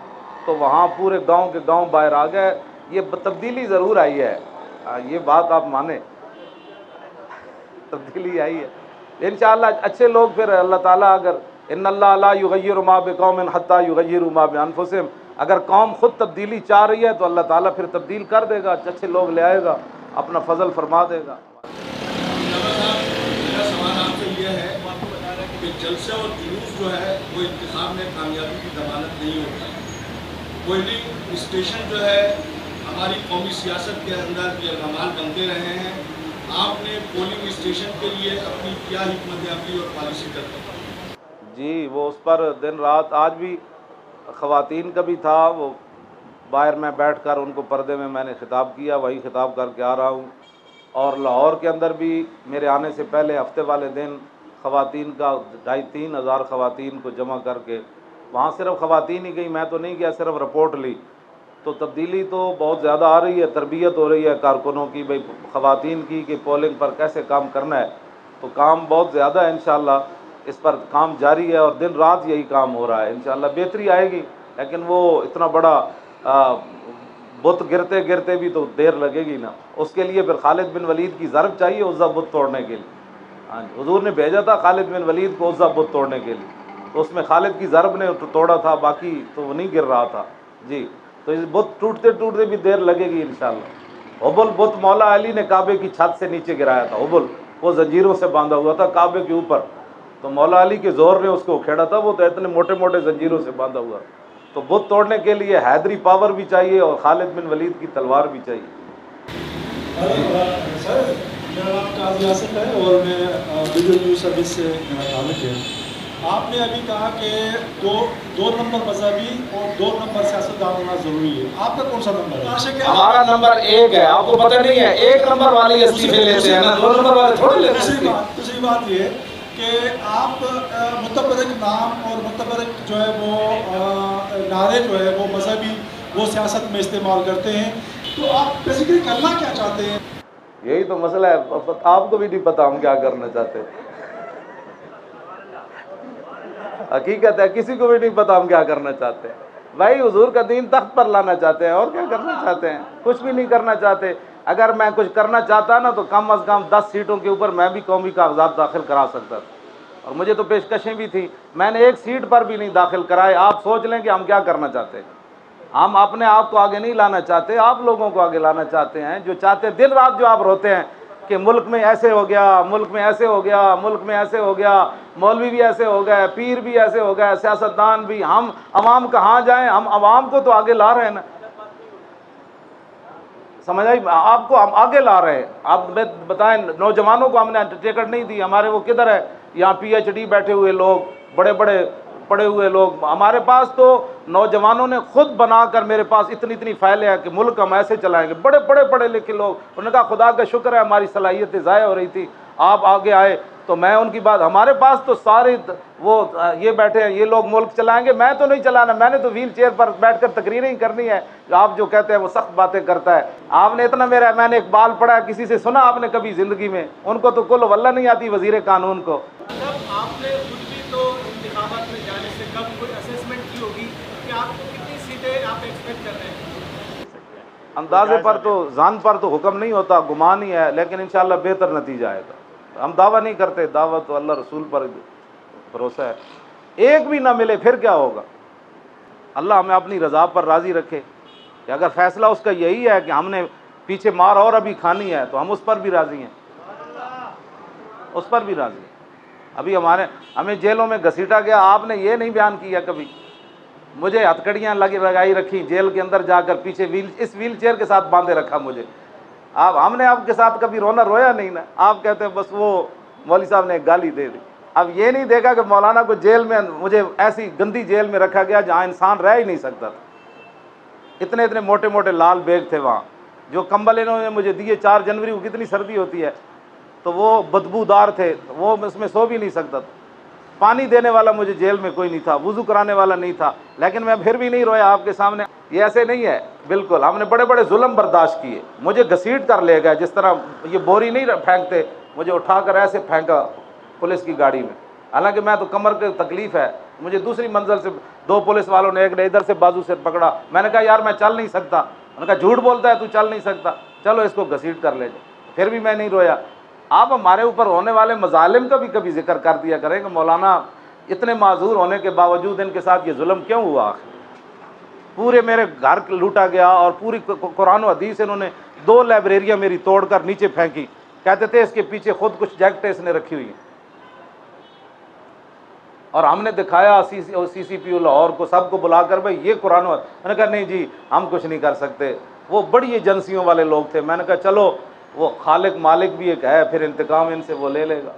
تو وہاں پورے گاؤں کے گاؤں باہر آ گئے۔ یہ تبدیلی ضرور آئی ہے، یہ بات آپ مانیں، تبدیلی آئی ہے انشاءاللہ۔ اچھے لوگ پھر اللہ تعالیٰ، اگر ان اللہ لا یغیر ما بقوم حتی یغیروا ما بانفسہم، اگر قوم خود تبدیلی چاہ رہی ہے تو اللہ تعالیٰ پھر تبدیل کر دے گا، اچھے لوگ لے آئے گا، اپنا فضل فرما دے گا۔ علامہ صاحب، میرا سوال آپ سے یہ ہے کہ جلسے اور جلوس جو ہے وہ انتخاب میں کامیابی کی ضمانت نہیں ہوتا ہے۔ پولنگ اسٹیشن جو ہے ہماری قومی سیاست کے اندر یہ رمال بنتے رہے ہیں، آپ نے پولنگ اسٹیشن کے لیے اپنی کیا حکمت عملی اور پالیسی کرتے ہیں؟ جی وہ اس پر دن رات، آج بھی خواتین کا بھی تھا، وہ باہر میں بیٹھ کر ان کو پردے میں نے خطاب کیا، وہی خطاب کر کے آ رہا ہوں۔ اور لاہور کے اندر بھی میرے آنے سے پہلے ہفتے والے دن خواتین کا 2500-3000 خواتین کو جمع کر کے وہاں صرف خواتین ہی گئی، میں تو نہیں گیا، صرف رپورٹ لی۔ تو تبدیلی تو بہت زیادہ آ رہی ہے، تربیت ہو رہی ہے کارکنوں کی، بھئی خواتین کی کہ پولنگ پر کیسے کام کرنا ہے۔ تو کام بہت زیادہ ہے، انشاءاللہ اس پر کام جاری ہے اور دن رات یہی کام ہو رہا ہے۔ انشاءاللہ بہتری آئے گی، لیکن وہ اتنا بڑا بت گرتے گرتے بھی تو دیر لگے گی نا۔ اس کے لیے پھر خالد بن ولید کی ضرب چاہیے عزا بت توڑنے کے لیے۔ ہاں جی، حضور نے بھیجا تھا خالد بن ولید کو عزا بت توڑنے کے لیے، تو اس میں خالد کی ضرب نے توڑا تھا، باقی تو وہ نہیں گر رہا تھا جی۔ تو اس بت ٹوٹتے ٹوٹتے بھی دیر لگے گی انشاءاللہ۔ حبل بت مولا علی نے کعبے کی چھت سے نیچے گرایا تھا، حبل وہ زنجیروں سے باندھا ہوا تھا کعبے کے اوپر، تو مولا علی کے زور نے اس کو کھیڑا تھا، وہ تو اتنے موٹے موٹے زنجیروں سے باندھا ہوا۔ تو بت توڑنے کے لیے حیدری پاور بھی چاہیے اور خالد بن ولید کی تلوار بھی چاہیے۔ سر میرا نام قاضی آصف ہے اور میں ویڈیو نیوز سروس سے میرا تعلق ہے۔ آپ نے ابھی کہا کہ دو نمبر مذہبی اور 2 نمبر سیاستدان ہونا ضروری ہے، آپ کا کون سا نمبر ہے؟ ہمارا نمبر 1 ہے، آپ کو پتہ نہیں ہے، 1 نمبر والے استعفے لیتے ہیں نا، 2 نمبر والے تھوڑے لیتے ہیں۔ دوسری بات یہ کہ آپ متبرک نام اور متبرک جو ہے وہ نعرے جو ہے وہ مذہبی وہ سیاست میں استعمال کرتے ہیں، تو آپ بیسیکلی کرنا کیا چاہتے ہیں؟ یہی تو مسئلہ ہے، آپ کو بھی نہیں پتا ہم کیا کرنا چاہتے ہیں۔ حقیقت ہے کسی کو بھی نہیں پتا ہم کیا کرنا چاہتے ہیں۔ بھائی حضور کا دین تخت پر لانا چاہتے ہیں، اور کیا کرنا چاہتے ہیں؟ کچھ بھی نہیں کرنا چاہتے۔ اگر میں کچھ کرنا چاہتا نا تو کم از کم 10 سیٹوں کے اوپر میں بھی قومی کاغذات داخل کرا سکتا تھا، اور مجھے تو پیشکشیں بھی تھیں، میں نے 1 سیٹ پر بھی نہیں داخل کرائے۔ آپ سوچ لیں کہ ہم کیا کرنا چاہتے ہیں۔ ہم اپنے آپ کو آگے نہیں لانا چاہتے، آپ لوگوں کو آگے لانا چاہتے ہیں، جو چاہتے ہیں۔ دن رات جو آپ روتے ہیں کہ ملک میں ایسے ہو گیا، ملک میں ایسے ہو گیا، ملک میں ایسے ہو گیا، مولوی بھی ایسے ہو گئے، پیر بھی ایسے ہو گئے، سیاستدان بھی، ہم عوام کہاں جائیں؟ ہم عوام کو تو آگے لا رہے ہیں نا، سمجھ آئی؟ آپ کو ہم آگے لا رہے ہیں۔ آپ بتائیں، نوجوانوں کو ہم نے ٹکٹ نہیں دی، ہمارے وہ کدھر ہے؟ یہاں پی ایچ ڈی بیٹھے ہوئے لوگ، بڑے بڑے پڑھے ہوئے لوگ، ہمارے پاس تو نوجوانوں نے خود بنا کر میرے پاس اتنی فائلیں ہیں کہ ملک ہم ایسے چلائیں گے، بڑے بڑے پڑھے لکھے لوگ۔ انہوں نے کہا خدا کا شکر ہے ہماری صلاحیتیں ضائع ہو رہی تھی، آپ آگے آئے، تو میں ان کی بات، ہمارے پاس تو سارے وہ یہ بیٹھے ہیں، یہ لوگ ملک چلائیں گے، میں تو نہیں چلانا، میں نے تو ویل چیئر پر بیٹھ کر تقریریں ہی کرنی ہے۔ آپ جو کہتے ہیں وہ سخت باتیں کرتا ہے، آپ نے اتنا میں نے اقبال پڑھا ہے، کسی سے سنا آپ نے کبھی زندگی میں؟ ان کو تو کل واللہ نہیں آتی وزیر قانون کو۔ آپ نے خود بھی تو انتخابات میں جانے سے قبل کوئی اسیسمنٹ کی ہوگی کہ آپ کو کتنی سیٹیں آپ ایکسپیکٹ کر رہے ہیں؟ اندازے پر تو، ظن پر تو حکم نہیں ہوتا، گمان ہی ہے، لیکن انشاءاللہ بہتر نتیجہ آئے گا۔ ہم دعویٰ نہیں کرتے، دعویٰ تو اللہ رسول پر بھروسہ ہے۔ ایک بھی نہ ملے پھر کیا ہوگا؟ اللہ ہمیں اپنی رضا پر راضی رکھے، کہ اگر فیصلہ اس کا یہی ہے کہ ہم نے پیچھے مار اور ابھی کھانی ہے تو ہم اس پر بھی راضی ہیں، اس پر بھی راضی ہیں۔ ابھی ہمیں جیلوں میں گھسیٹا گیا، آپ نے یہ نہیں بیان کیا کبھی، مجھے ہتھکڑیاں لگائی رکھی جیل کے اندر جا کر، پیچھے اس ویل چیئر کے ساتھ باندھے رکھا مجھے۔ ہم نے آپ کے ساتھ کبھی رویا نہیں نا، آپ کہتے ہیں بس وہ مولوی صاحب نے ایک گالی دے دی۔ اب یہ نہیں دیکھا کہ مولانا کو جیل میں، مجھے ایسی گندی جیل میں رکھا گیا جہاں انسان رہ ہی نہیں سکتا تھا، اتنے موٹے موٹے لال بیگ تھے وہاں، جو کمبل انہوں نے مجھے دیے 4 جنوری کو کتنی سردی ہوتی ہے، تو وہ بدبودار تھے، وہ اس میں سو بھی نہیں سکتا تھا۔ پانی دینے والا مجھے جیل میں کوئی نہیں تھا، وضو کرانے والا نہیں تھا، لیکن میں پھر بھی نہیں رویا آپ کے سامنے۔ یہ ایسے نہیں ہے، بالکل ہم نے بڑے بڑے ظلم برداشت کیے، مجھے گھسیٹ کر لے گئے، جس طرح یہ بوری نہیں پھینکتے، مجھے اٹھا کر ایسے پھینکا پولیس کی گاڑی میں، حالانکہ میں تو کمر کی تکلیف ہے، مجھے دوسری منزل سے 2 پولیس والوں نے، ایک نے ادھر سے بازو سے پکڑا، میں نے کہا یار میں چل نہیں سکتا، انہوں نے کہا جھوٹ بولتا ہے تو چل نہیں سکتا، چلو اس کو گھسیٹ کر لے جاؤ، پھر بھی میں نہیں رویا۔ آپ ہمارے اوپر ہونے والے مظالم کا بھی کبھی ذکر کر دیا کریں کہ مولانا اتنے معذور ہونے کے باوجود ان کے ساتھ یہ ظلم کیوں ہوا؟ آخر پورے میرے گھر لوٹا گیا، اور پوری قرآن و حدیث انہوں نے 2 لائبریریاں میری توڑ کر نیچے پھینکی، کہتے تھے اس کے پیچھے خود کچھ جیکٹیں اس نے رکھی ہوئی ہیں، اور ہم نے دکھایا سی سی پی لاہور کو، سب کو بلا کر بھائی یہ قرآن و حدیث، میں نے کہا نہیں جی ہم کچھ نہیں کر سکتے، وہ بڑی ایجنسیوں والے لوگ تھے، میں نے کہا چلو وہ خالق مالک بھی ایک ہے، پھر انتقام ان سے وہ لے لے گا۔